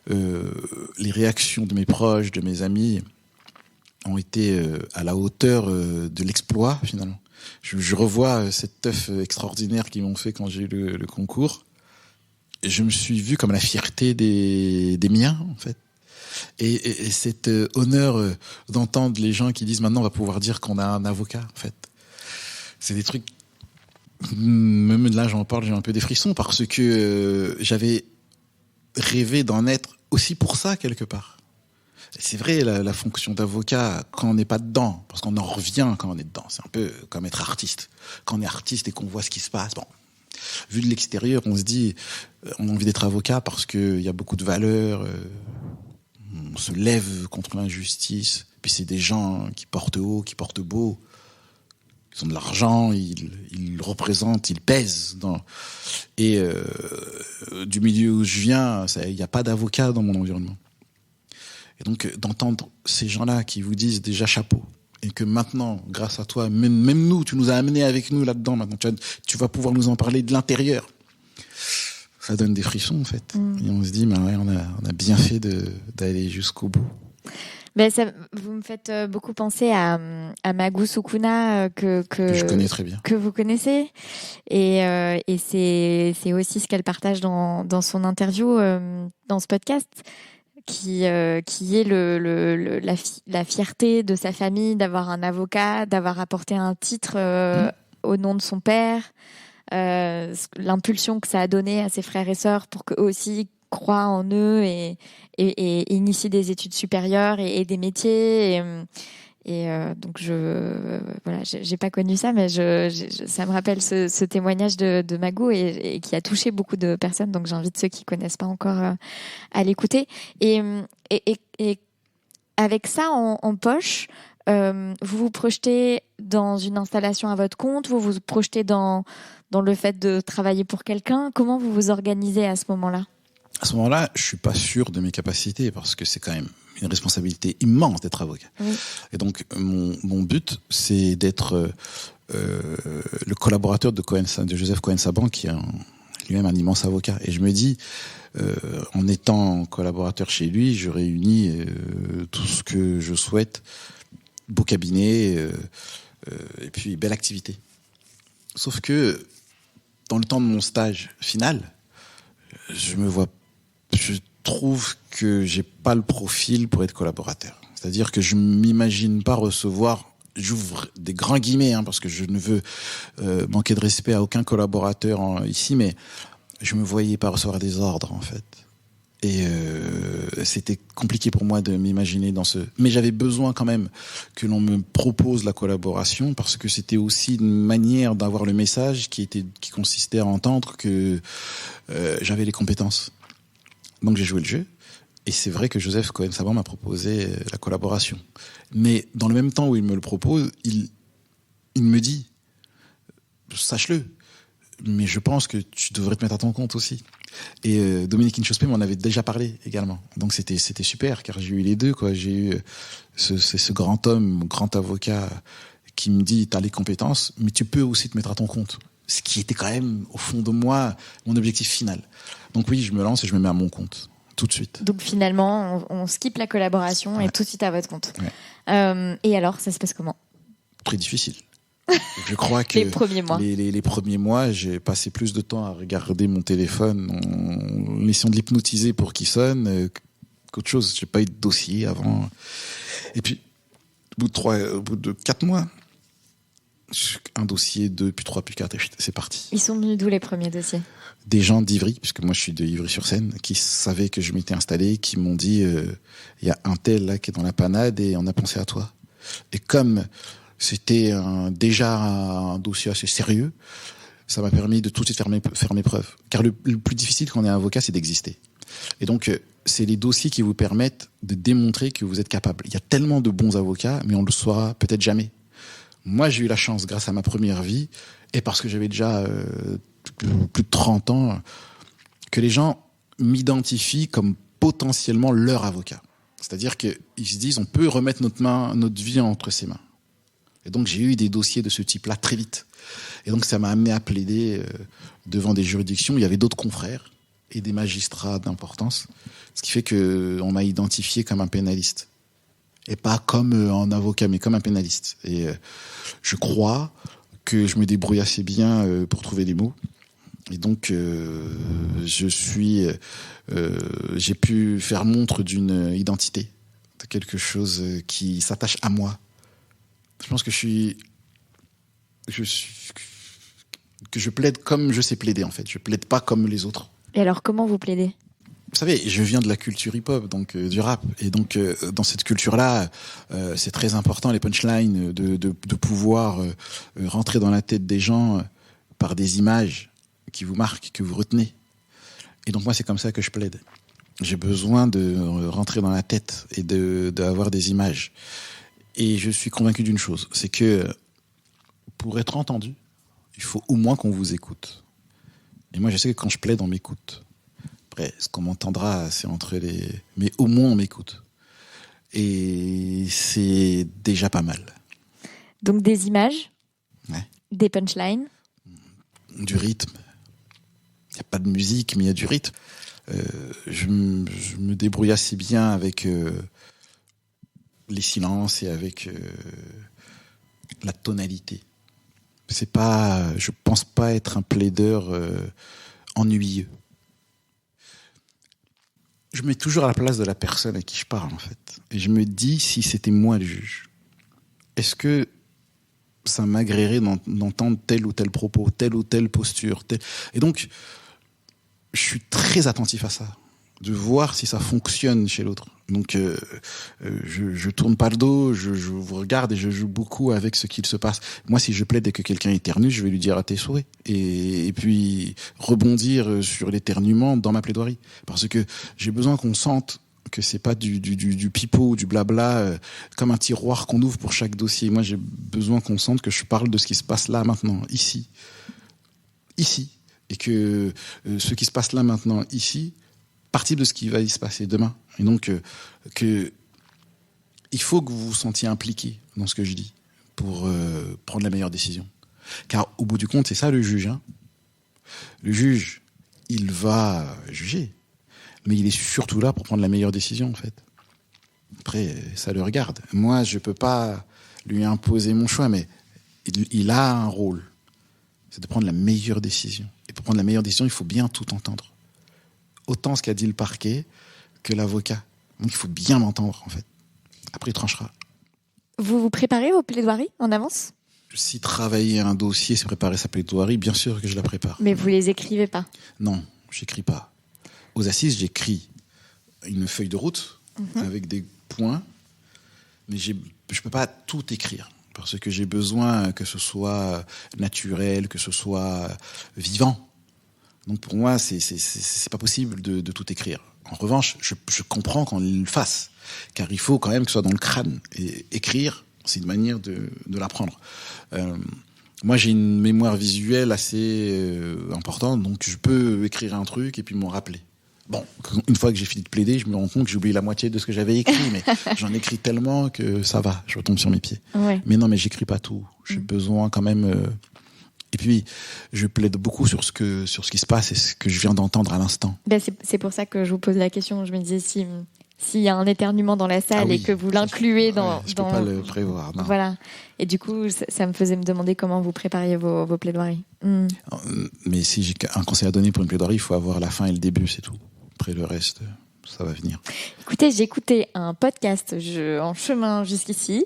les réactions de mes proches, de mes amis, ont été à la hauteur de l'exploit finalement. Je revois cette œuf extraordinaire qu'ils m'ont fait quand j'ai eu le concours. Et je me suis vu comme la fierté des miens en fait. Et cet honneur d'entendre les gens qui disent maintenant on va pouvoir dire qu'on a un avocat en fait. C'est des trucs, même là j'en parle, j'ai un peu des frissons parce que j'avais rêvé d'en être aussi pour ça quelque part. C'est vrai la fonction d'avocat quand on n'est pas dedans, parce qu'on en revient quand on est dedans. C'est un peu comme être artiste. Quand on est artiste et qu'on voit ce qui se passe, bon, vu de l'extérieur, on se dit on a envie d'être avocat parce qu'il y a beaucoup de valeurs. On se lève contre l'injustice. Puis c'est des gens qui portent haut, qui portent beau. Ils ont de l'argent, ils représentent, ils pèsent. Et du milieu où je viens, il n'y a pas d'avocat dans mon environnement. Et donc d'entendre ces gens-là qui vous disent déjà chapeau, et que maintenant, grâce à toi, même nous, tu nous as amenés avec nous là-dedans. Maintenant, tu vas pouvoir nous en parler de l'intérieur. Ça donne des frissons en fait. Et on se dit, ouais, on a bien fait d'aller jusqu'au bout. Ben vous me faites beaucoup penser à Magou Sukuna que je connais très bien, que vous connaissez, et c'est aussi ce qu'elle partage dans son interview dans ce podcast, qui est la fierté de sa famille d'avoir un avocat, d'avoir apporté un titre au nom de son père. L'impulsion que ça a donné à ses frères et sœurs pour qu'eux aussi croient en eux et initient des études supérieures et des métiers. Donc voilà, j'ai pas connu ça, mais ça me rappelle ce témoignage de Magou et qui a touché beaucoup de personnes. Donc j'invite ceux qui connaissent pas encore à l'écouter. Et avec ça en poche, vous vous projetez dans une installation à votre compte, vous vous projetez dans dans le fait de travailler pour quelqu'un. Comment vous vous organisez à ce moment-là ? À ce moment-là, je suis pas sûr de mes capacités parce que c'est quand même une responsabilité immense d'être avocat. Oui. Et donc, mon but, c'est d'être le collaborateur de Joseph Cohen-Saban, qui est lui-même un immense avocat. Et je me dis, en étant collaborateur chez lui, je réunis tout ce que je souhaite, beau cabinet, et puis belle activité. Sauf que dans le temps de mon stage final, je trouve que j'ai pas le profil pour être collaborateur. C'est-à-dire que je m'imagine pas recevoir, j'ouvre des grands guillemets, parce que je ne veux manquer de respect à aucun collaborateur ici, mais je me voyais pas recevoir des ordres, en fait. Et c'était compliqué pour moi de m'imaginer mais j'avais besoin quand même que l'on me propose la collaboration, parce que c'était aussi une manière d'avoir le message qui consistait à entendre que j'avais les compétences. Donc j'ai joué le jeu, et c'est vrai que Joseph Cohen-Saban m'a proposé la collaboration. Mais dans le même temps où il me le propose, il me dit, sache-le, mais je pense que tu devrais te mettre à ton compte aussi. Et Dominique Inchospé m'en avait déjà parlé également. Donc c'était super, car j'ai eu les deux, quoi. J'ai eu ce grand homme, grand avocat, qui me dit, t'as les compétences, mais tu peux aussi te mettre à ton compte. Ce qui était quand même, au fond de moi, mon objectif final. Donc oui, je me lance et je me mets à mon compte, tout de suite. Donc finalement, on skippe la collaboration et tout de suite à votre compte. Ouais. Et alors, ça se passe comment ? Très difficile. Je crois que les premiers mois. Les premiers mois, j'ai passé plus de temps à regarder mon téléphone en essayant de l'hypnotiser pour qu'il sonne qu'autre chose. J'ai pas eu de dossier avant. Et puis, au bout de 4 mois, un dossier, 2, puis 3, puis 4, et c'est parti. Ils sont venus d'où les premiers dossiers ? Des gens d'Ivry, puisque moi je suis de Ivry-sur-Seine, qui savaient que je m'étais installé, qui m'ont dit y a un tel là qui est dans la panade et on a pensé à toi. Et comme c'était déjà un dossier assez sérieux, ça m'a permis de tout de suite faire mes preuves. Car le plus difficile quand on est avocat, c'est d'exister. Et donc, c'est les dossiers qui vous permettent de démontrer que vous êtes capable. Il y a tellement de bons avocats, mais on ne le saura peut-être jamais. Moi, j'ai eu la chance, grâce à ma première vie, et parce que j'avais déjà plus de 30 ans, que les gens m'identifient comme potentiellement leur avocat. C'est-à-dire qu'ils se disent, on peut remettre notre vie entre ses mains. Et donc, j'ai eu des dossiers de ce type-là très vite. Et donc, ça m'a amené à plaider devant des juridictions. Il y avait d'autres confrères et des magistrats d'importance. Ce qui fait qu'on m'a identifié comme un pénaliste. Et pas comme un avocat, mais comme un pénaliste. Et je crois que je me débrouille assez bien pour trouver des mots. Et donc, j'ai pu faire montre d'une identité, de quelque chose qui s'attache à moi. Je pense que je plaide comme je sais plaider, en fait. Je plaide pas comme les autres. Et alors, comment vous plaidez ? Vous savez, je viens de la culture hip-hop, donc du rap. Et donc, dans cette culture-là, c'est très important, les punchlines, de pouvoir rentrer dans la tête des gens par des images qui vous marquent, que vous retenez. Et donc, moi, c'est comme ça que je plaide. J'ai besoin de rentrer dans la tête et d'avoir des images. Et je suis convaincu d'une chose, c'est que pour être entendu, il faut au moins qu'on vous écoute. Et moi, je sais que quand je plaide, on m'écoute. Après, ce qu'on m'entendra, c'est entre les... Mais au moins, on m'écoute. Et c'est déjà pas mal. Donc, des images, ouais. Des punchlines. Du rythme. Il n'y a pas de musique, mais il y a du rythme. Je me débrouille assez bien avec les silences et avec la tonalité. Je pense pas être un plaideur ennuyeux. Je me mets toujours à la place de la personne à qui je parle, en fait. Et je me dis, si c'était moi le juge, est-ce que ça m'agréerait d'entendre tel ou tel propos, telle ou telle posture, Et donc, je suis très attentif à ça, de voir si ça fonctionne chez l'autre. Donc, je tourne pas le dos, je vous regarde et je joue beaucoup avec ce qu'il se passe. Moi, si je plaide et que quelqu'un éternue, je vais lui dire à tes souhaits. Et puis, rebondir sur l'éternuement dans ma plaidoirie. Parce que j'ai besoin qu'on sente que c'est pas du pipeau, du blabla, comme un tiroir qu'on ouvre pour chaque dossier. Moi, j'ai besoin qu'on sente que je parle de ce qui se passe là, maintenant, ici. ici. Et que ce qui se passe là maintenant, ici, participe de ce qui va y se passer demain. Et donc, il faut que vous vous sentiez impliqué dans ce que je dis pour prendre la meilleure décision. Car au bout du compte, c'est ça le juge. Hein. Le juge, il va juger, mais il est surtout là pour prendre la meilleure décision, en fait. Après, ça le regarde. Moi, je peux pas lui imposer mon choix, mais il a un rôle. C'est de prendre la meilleure décision. Et pour prendre la meilleure décision, il faut bien tout entendre. Autant ce qu'a dit le parquet que l'avocat. Donc il faut bien m'entendre, en fait. Après, il tranchera. Vous vous préparez vos plaidoiries en avance ? Si travailler un dossier, c'est préparer sa plaidoirie, bien sûr que je la prépare. Mais vous les écrivez pas ? Non, j'écris pas. Aux assises, j'écris une feuille de route avec des points, mais je peux pas tout écrire parce que j'ai besoin que ce soit naturel, que ce soit vivant. Donc pour moi, c'est pas possible de tout écrire. En revanche, je comprends qu'on le fasse, car il faut quand même que ce soit dans le crâne. Et écrire, c'est une manière de l'apprendre. Moi, j'ai une mémoire visuelle assez importante, donc je peux écrire un truc et puis m'en rappeler. Bon, une fois que j'ai fini de plaider, je me rends compte que j'ai oublié la moitié de ce que j'avais écrit, mais j'en écris tellement que ça va, je retombe sur mes pieds. Ouais. Mais non, mais j'écris pas tout. J'ai besoin quand même... Et puis, je plaide beaucoup sur ce qui se passe et ce que je viens d'entendre à l'instant. Ben c'est pour ça que je vous pose la question. Je me disais, s'il y a un éternuement dans la salle et que vous l'incluez dans... Je peux pas le prévoir, non. Voilà. Et du coup, ça me faisait me demander comment vous prépariez vos plaidoiries. Mais si j'ai un conseil à donner pour une plaidoirie, il faut avoir la fin et le début, c'est tout. Après, le reste, ça va venir. Écoutez, j'ai écouté un podcast en chemin jusqu'ici,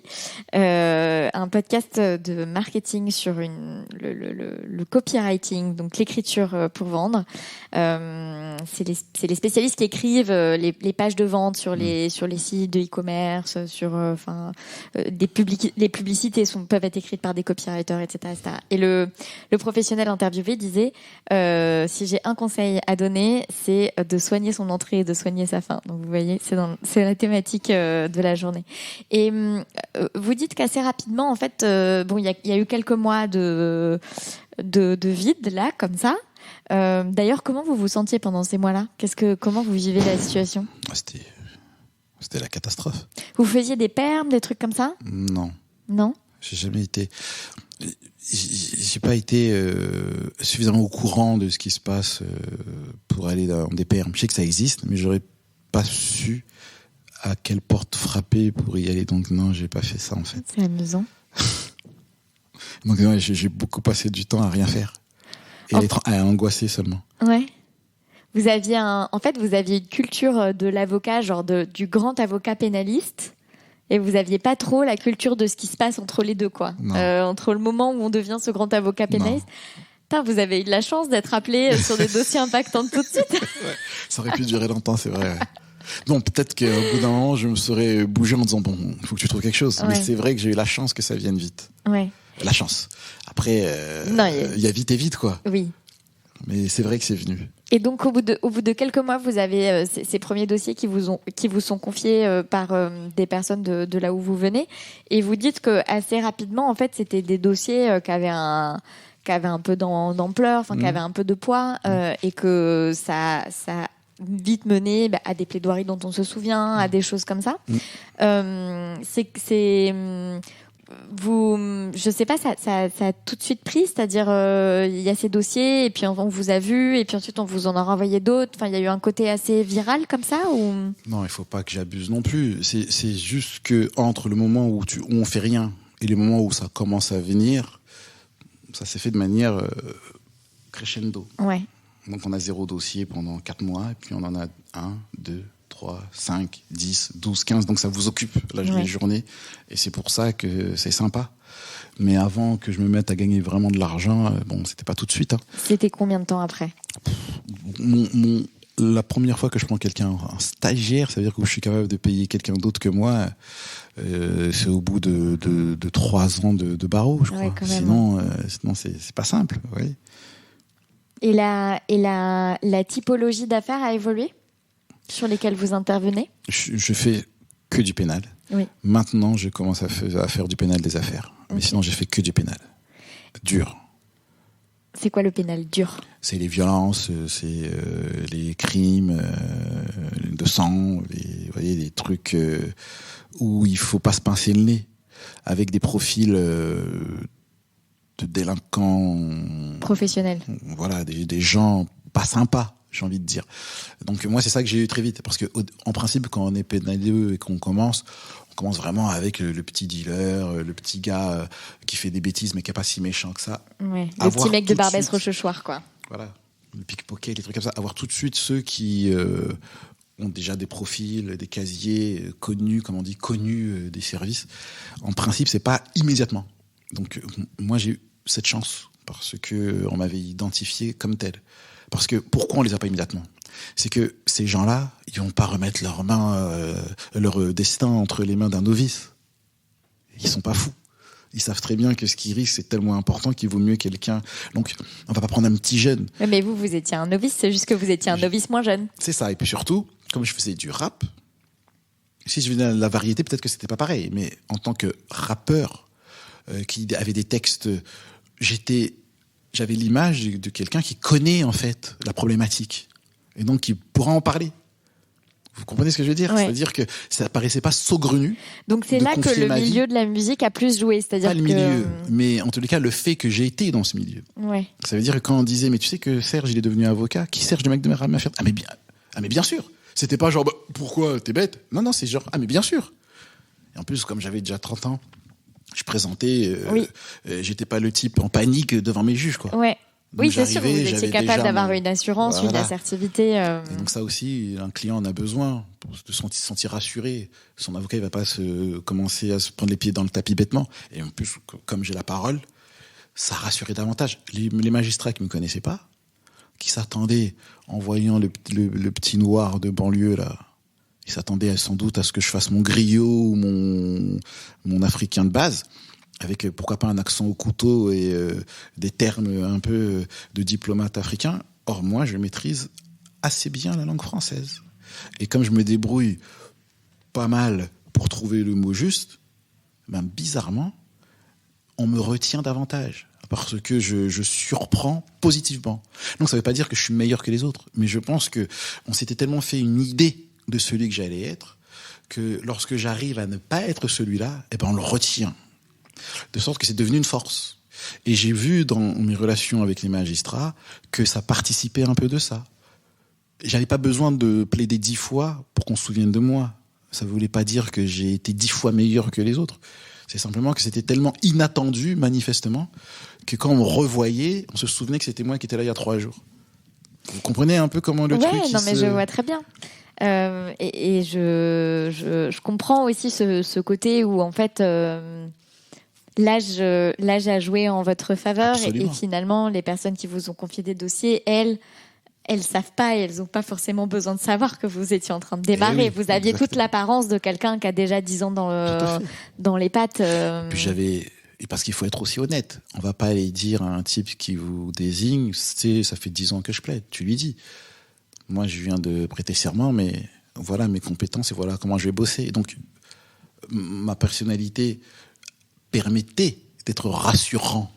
un podcast de marketing sur le copywriting, donc l'écriture pour vendre. C'est les spécialistes qui écrivent les pages de vente sur les sites de e-commerce, les publicités peuvent être écrites par des copywriters, etc., etc. Et le professionnel interviewé disait si j'ai un conseil à donner, c'est de soigner son entrée et de soigner sa fin. Donc vous voyez, c'est la thématique de la journée. Et vous dites qu'assez rapidement, en fait, il y a eu quelques mois de vide là, comme ça. D'ailleurs, comment vous vous sentiez pendant ces mois-là ? Comment vous vivez la situation ? C'était la catastrophe. Vous faisiez des perms, des trucs comme ça ? Non. Non ? J'ai jamais été. J'ai pas été suffisamment au courant de ce qui se passe pour aller dans des perms. Je sais que ça existe, mais j'aurais pas su à quelle porte frapper pour y aller. Donc non, j'ai pas fait ça en fait. C'est amusant. Donc non, j'ai beaucoup passé du temps à rien faire et à angoisser seulement. Ouais. Vous aviez une culture de l'avocat, genre du grand avocat pénaliste. Et vous aviez pas trop la culture de ce qui se passe entre les deux, quoi. Entre le moment où on devient ce grand avocat pénaliste. Putain, vous avez eu de la chance d'être appelé sur des dossiers impactants tout de suite. Ouais, ça aurait pu durer longtemps, c'est vrai. Ouais. Non, peut-être qu'au bout d'un moment, je me serais bougé en disant, bon, il faut que tu trouves quelque chose. Ouais. Mais c'est vrai que j'ai eu la chance que ça vienne vite. Ouais. La chance. Après, il y a vite et vite, quoi. Oui. Mais c'est vrai que c'est venu. Et donc, au bout de quelques mois, vous avez ces premiers dossiers qui vous sont confiés par des personnes de là où vous venez. Et vous dites que assez rapidement, en fait, c'était des dossiers qui avaient un peu d'ampleur, qui avaient un peu de poids, et que ça vite mené à des plaidoiries dont on se souvient, à des choses comme ça. Je sais pas, ça a tout de suite pris, c'est-à-dire il y a ces dossiers et puis on vous a vu et puis ensuite on vous en a renvoyé d'autres. Enfin, il y a eu un côté assez viral comme ça ou... Non, il faut pas que j'abuse non plus. C'est juste que entre le moment où on fait rien et le moment où ça commence à venir, ça s'est fait de manière crescendo. Ouais. Donc on a 0 dossier pendant 4 mois et puis on en a 1, 2, 3, 5, 10, 12, 15. Donc ça vous occupe les journées. Et c'est pour ça que c'est sympa. Mais avant que je me mette à gagner vraiment de l'argent, c'était pas tout de suite. Hein. C'était combien de temps après ? La première fois que je prends quelqu'un, un stagiaire, ça veut dire que je suis capable de payer quelqu'un d'autre que moi, c'est au bout de 3 ans de barreau, je crois. Sinon, c'est pas simple. Ouais. Et la typologie d'affaires a évolué sur lesquelles vous intervenez ? Je fais que du pénal. Oui. Maintenant, je commence à faire du pénal des affaires. Mais sinon, j'ai fait que du pénal. Dur. C'est quoi le pénal dur ? C'est les violences, c'est les crimes de sang, vous voyez, des trucs où il faut pas se pincer le nez, avec des profils de délinquants professionnels. Voilà, des gens pas sympas, j'ai envie de dire. Donc moi, c'est ça que j'ai eu très vite, parce que en principe, quand on est pénaleux et qu'on commence vraiment avec le petit dealer, le petit gars qui fait des bêtises mais qui est pas si méchant que ça. Ouais, le petit mec de Barbès-Rochechouart, quoi. Voilà, le pickpocket, les trucs comme ça. Avoir tout de suite ceux qui ont déjà des profils, des casiers connus, comme on dit, connus des services. En principe, c'est pas immédiatement. Donc moi, j'ai eu cette chance parce que on m'avait identifié comme tel. Parce que pourquoi on les a pas immédiatement ? C'est que ces gens-là, ils vont pas remettre leur destin entre les mains d'un novice. Ils sont pas fous. Ils savent très bien que ce qu'ils risquent, c'est tellement important qu'il vaut mieux quelqu'un. Donc, on va pas prendre un petit jeune. Mais vous étiez un novice, c'est juste que vous étiez un novice moins jeune. C'est ça. Et puis surtout, comme je faisais du rap, si je venais à la variété, peut-être que c'était pas pareil. Mais en tant que rappeur, qui avait des textes, j'avais l'image de quelqu'un qui connaît, en fait, la problématique. Et donc, qui pourra en parler. Vous comprenez ce que je veux dire ? Ouais. C'est-à-dire que ça paraissait pas saugrenu. Donc, c'est là que le milieu de la musique a plus joué. C'est-à-dire pas le milieu, mais en tous les cas, le fait que j'ai été dans ce milieu. Ouais. Ça veut dire que quand on disait, mais tu sais que Serge, il est devenu avocat, qui Serge, le mec de ma fierté ? Ah, mais bien sûr. C'était pas genre, pourquoi, t'es bête ? Non, c'est genre, mais bien sûr. Et en plus, comme j'avais déjà 30 ans, je présentais, j'étais pas le type en panique devant mes juges, quoi. Ouais. Donc oui, c'est sûr, vous étiez capable d'avoir une assurance, une assertivité. Et donc ça aussi, un client en a besoin pour se sentir rassuré. Son avocat, il va pas commencer à se prendre les pieds dans le tapis bêtement. Et en plus, comme j'ai la parole, ça rassurait davantage. Les magistrats qui me connaissaient pas, qui s'attendaient, en voyant le petit noir de banlieue, là, ils s'attendaient sans doute à ce que je fasse mon griot ou mon africain de base, avec pourquoi pas un accent au couteau et des termes un peu de diplomate africain. Or, moi, je maîtrise assez bien la langue française. Et comme je me débrouille pas mal pour trouver le mot juste, bizarrement, on me retient davantage. Parce que je surprends positivement. Donc, ça ne veut pas dire que je suis meilleur que les autres. Mais je pense qu'on s'était tellement fait une idée de celui que j'allais être que lorsque j'arrive à ne pas être celui-là, on le retient. De sorte que c'est devenu une force. Et j'ai vu dans mes relations avec les magistrats que ça participait un peu de ça. J'avais pas besoin de plaider 10 fois pour qu'on se souvienne de moi. Ça voulait pas dire que j'ai été 10 fois meilleur que les autres. C'est simplement que c'était tellement inattendu, manifestement, que quand on me revoyait, on se souvenait que c'était moi qui étais là il y a 3 jours. Vous comprenez un peu comment le truc... mais je vois très bien. Et je comprends aussi ce côté où, en fait... L'âge a joué en votre faveur. Absolument. Et finalement, les personnes qui vous ont confié des dossiers, elles savent pas et elles n'ont pas forcément besoin de savoir que vous étiez en train de démarrer. Oui, vous aviez toute l'apparence de quelqu'un qui a déjà 10 ans dans les pattes. Puis parce qu'il faut être aussi honnête. On va pas aller dire à un type qui vous désigne, ça fait 10 ans que je plaide. Tu lui dis. Moi, je viens de prêter serment, mais voilà mes compétences et voilà comment je vais bosser. Et donc, ma personnalité permettait d'être rassurant.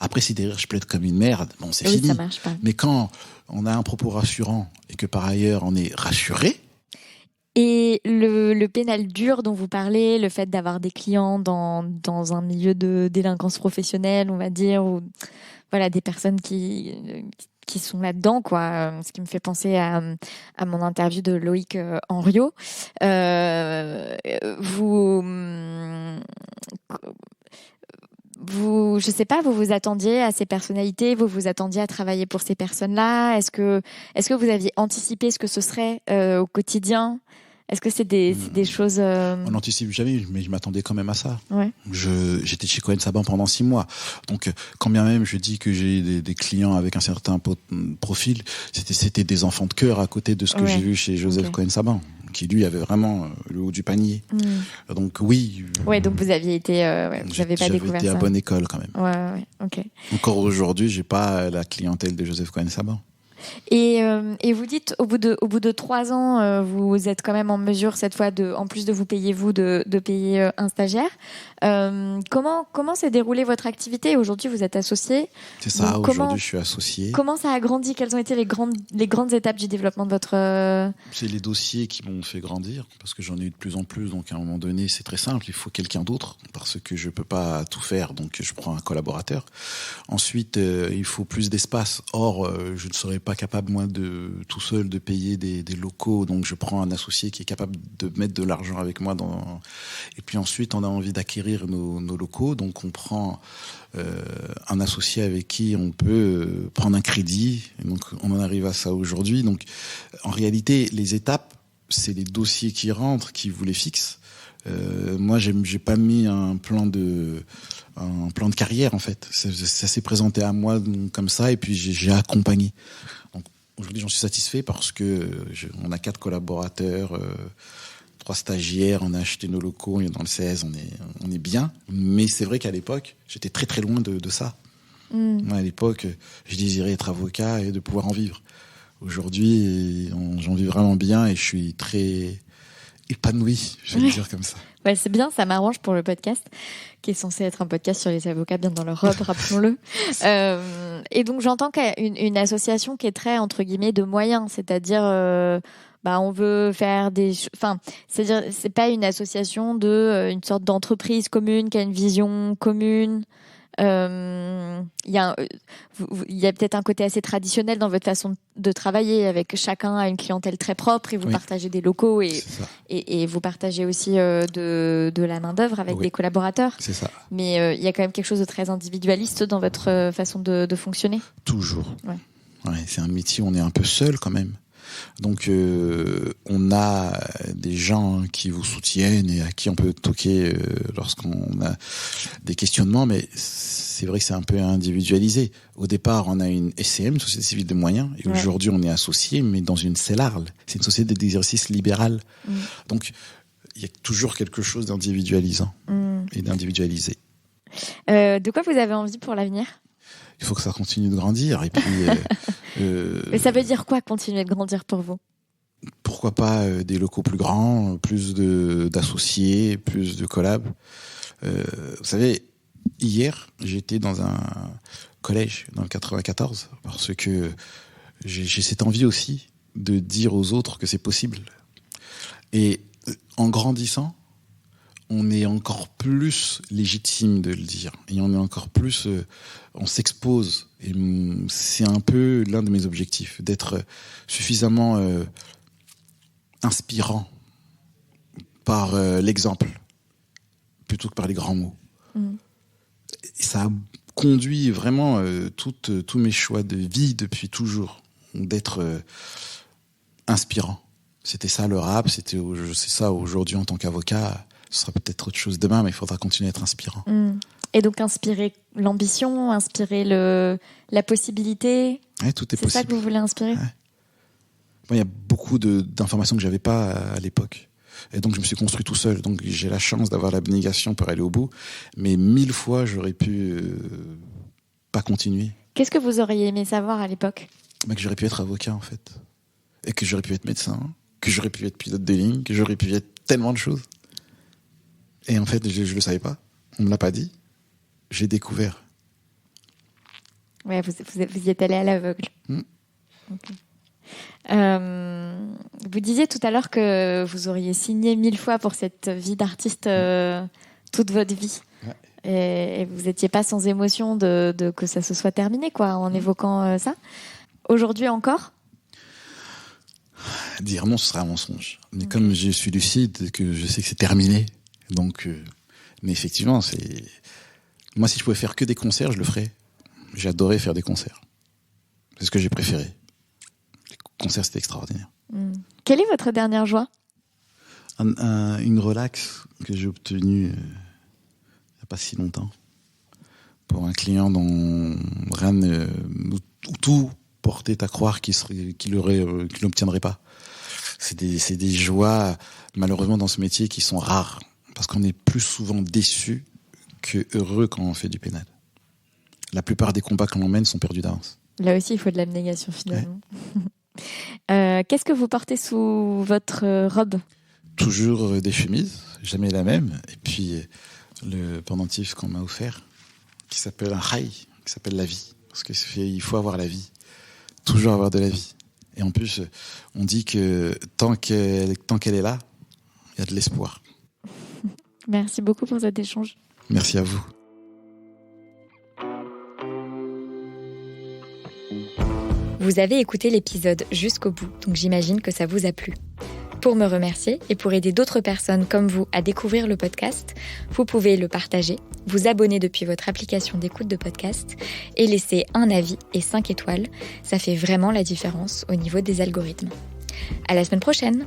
Après, si derrière je plaide comme une merde, c'est fini. Ça marche pas. Mais quand on a un propos rassurant et que par ailleurs on est rassuré. Et le pénal dur dont vous parlez, le fait d'avoir des clients dans un milieu de délinquance professionnelle, on va dire, ou voilà, des personnes qui sont là-dedans, quoi. Ce qui me fait penser à mon interview de Loïc Henriot. Je sais pas, vous vous attendiez à ces personnalités, vous vous attendiez à travailler pour ces personnes-là. Est-ce que vous aviez anticipé ce que ce serait au quotidien ? Est-ce que c'est des choses... On n'anticipe jamais, mais je m'attendais quand même à ça. Ouais. J'étais chez Cohen Saban pendant 6 mois. Donc, quand bien même je dis que j'ai des clients avec un certain profil, c'était des enfants de cœur à côté de ce que j'ai vu chez Joseph Cohen Saban, qui lui avait vraiment le haut du panier. Donc oui. Ouais, donc vous aviez été... vous n'avez pas découvert ça. J'avais été à bonne école quand même. Ouais, ok. Encore aujourd'hui, j'ai pas la clientèle de Joseph Cohen Saban. Et vous dites, au bout de 3 ans, vous êtes quand même en mesure, cette fois, en plus de vous payer vous, de payer un stagiaire. Comment s'est déroulée votre activité? Aujourd'hui, vous êtes associé. C'est ça, aujourd'hui, je suis associé. Comment ça a grandi? Quelles ont été les grandes étapes du développement de votre... C'est les dossiers qui m'ont fait grandir, parce que j'en ai eu de plus en plus. Donc, à un moment donné, c'est très simple. Il faut quelqu'un d'autre, parce que je peux pas tout faire. Donc, je prends un collaborateur. Ensuite, il faut plus d'espace. Or, je ne serais pas capable, moi, tout seul, de payer des locaux. Donc, je prends un associé qui est capable de mettre de l'argent avec moi. Et puis ensuite, on a envie d'acquérir nos locaux. Donc, on prend un associé avec qui on peut prendre un crédit. Et donc, on en arrive à ça aujourd'hui. Donc, en réalité, les étapes, c'est les dossiers qui rentrent, qui vous les fixent. Moi, j'ai pas mis un plan de carrière, en fait. Ça s'est présenté à moi comme ça, et puis j'ai accompagné. Donc, aujourd'hui, j'en suis satisfait parce que on a 4 collaborateurs, 3 stagiaires, on a acheté nos locaux, on est dans le 16, on est bien. Mais c'est vrai qu'à l'époque, j'étais très très loin de ça. Moi, à l'époque, je désirais être avocat et de pouvoir en vivre. Aujourd'hui, j'en vis vraiment bien et je suis très épanoui, je vais le dire comme ça. Ouais, c'est bien, ça m'arrange pour le podcast, qui est censé être un podcast sur les avocats bien dans leur robe, rappelons-le. Et donc, j'entends qu'une association qui est très, entre guillemets, de moyens, c'est-à-dire... on veut faire c'est-à-dire, c'est pas une association une sorte d'entreprise commune qui a une vision commune. Il y a peut-être un côté assez traditionnel dans votre façon de travailler, avec chacun a une clientèle très propre et vous partagez des locaux et vous partagez aussi de la main-d'œuvre avec des collaborateurs. C'est ça. Mais il y a quand même quelque chose de très individualiste dans votre façon de fonctionner. Toujours. Ouais, c'est un métier où on est un peu seul quand même. Donc on a des gens qui vous soutiennent et à qui on peut toquer lorsqu'on a des questionnements, mais c'est vrai que c'est un peu individualisé. Au départ, on a une SCM, Société Civile de Moyens, et aujourd'hui on est associé, mais dans une CELARL. C'est une société d'exercice libéral. Donc il y a toujours quelque chose d'individualisant et d'individualisé. De quoi vous avez envie pour l'avenir ? Il faut que ça continue de grandir. Et puis, mais ça veut dire quoi, continuer de grandir pour vous ? Pourquoi pas des locaux plus grands, plus d'associés, plus de collabs. Vous savez, hier, j'étais dans un collège dans le 94 parce que j'ai cette envie aussi de dire aux autres que c'est possible. Et en grandissant, on est encore plus légitime de le dire. Et on est encore plus... on s'expose. Et c'est un peu l'un de mes objectifs, d'être suffisamment inspirant par l'exemple, plutôt que par les grands mots. Et ça a conduit vraiment tous mes choix de vie depuis toujours, d'être inspirant. C'était ça le rap, c'est ça aujourd'hui en tant qu'avocat. Ce sera peut-être autre chose demain, mais il faudra continuer à être inspirant. Et donc inspirer l'ambition, inspirer la possibilité. Ouais, tout est possible. C'est ça que vous voulez inspirer ? Ouais. Bon, il y a beaucoup d'informations que j'avais pas à l'époque. Et donc je me suis construit tout seul. Donc j'ai la chance d'avoir l'abnégation pour aller au bout. Mais 1000 fois, j'aurais pu pas continuer. Qu'est-ce que vous auriez aimé savoir à l'époque ? Que j'aurais pu être avocat, en fait. Et que j'aurais pu être médecin, que j'aurais pu être pilote de ligne, que j'aurais pu être tellement de choses. Et en fait, je le savais pas. On me l'a pas dit. J'ai découvert. Ouais, vous y êtes allé à l'aveugle. Okay. Vous disiez tout à l'heure que vous auriez signé 1000 fois pour cette vie d'artiste toute votre vie. Ouais. Et vous n'étiez pas sans émotion de que ça se soit terminé, quoi, en évoquant ça. Aujourd'hui encore ? Dire non, ce serait un mensonge. Mais comme je suis lucide, que je sais que c'est terminé. Donc, mais effectivement, moi, si je pouvais faire que des concerts, je le ferais. J'adorais faire des concerts. C'est ce que j'ai préféré. Les concerts, c'était extraordinaire. Quelle est votre dernière joie ? Une relax que j'ai obtenue il n'y a pas si longtemps pour un client dont tout portait à croire qu'il n'obtiendrait pas. C'est des joies, malheureusement, dans ce métier qui sont rares. Parce qu'on est plus souvent déçu que heureux quand on fait du pénal. La plupart des combats que l'on mène sont perdus d'avance. Là aussi, il faut de l'abnégation finalement. Ouais. Qu'est-ce que vous portez sous votre robe ? Toujours des chemises, jamais la même. Et puis le pendentif qu'on m'a offert, qui s'appelle un Chai, qui s'appelle la vie. Parce qu'il faut avoir la vie. Toujours avoir de la vie. Et en plus, on dit que tant qu'elle est là, il y a de l'espoir. Merci beaucoup pour cet échange. Merci à vous. Vous avez écouté l'épisode jusqu'au bout, donc j'imagine que ça vous a plu. Pour me remercier et pour aider d'autres personnes comme vous à découvrir le podcast, vous pouvez le partager, vous abonner depuis votre application d'écoute de podcast et laisser un avis et 5 étoiles. Ça fait vraiment la différence au niveau des algorithmes. À la semaine prochaine!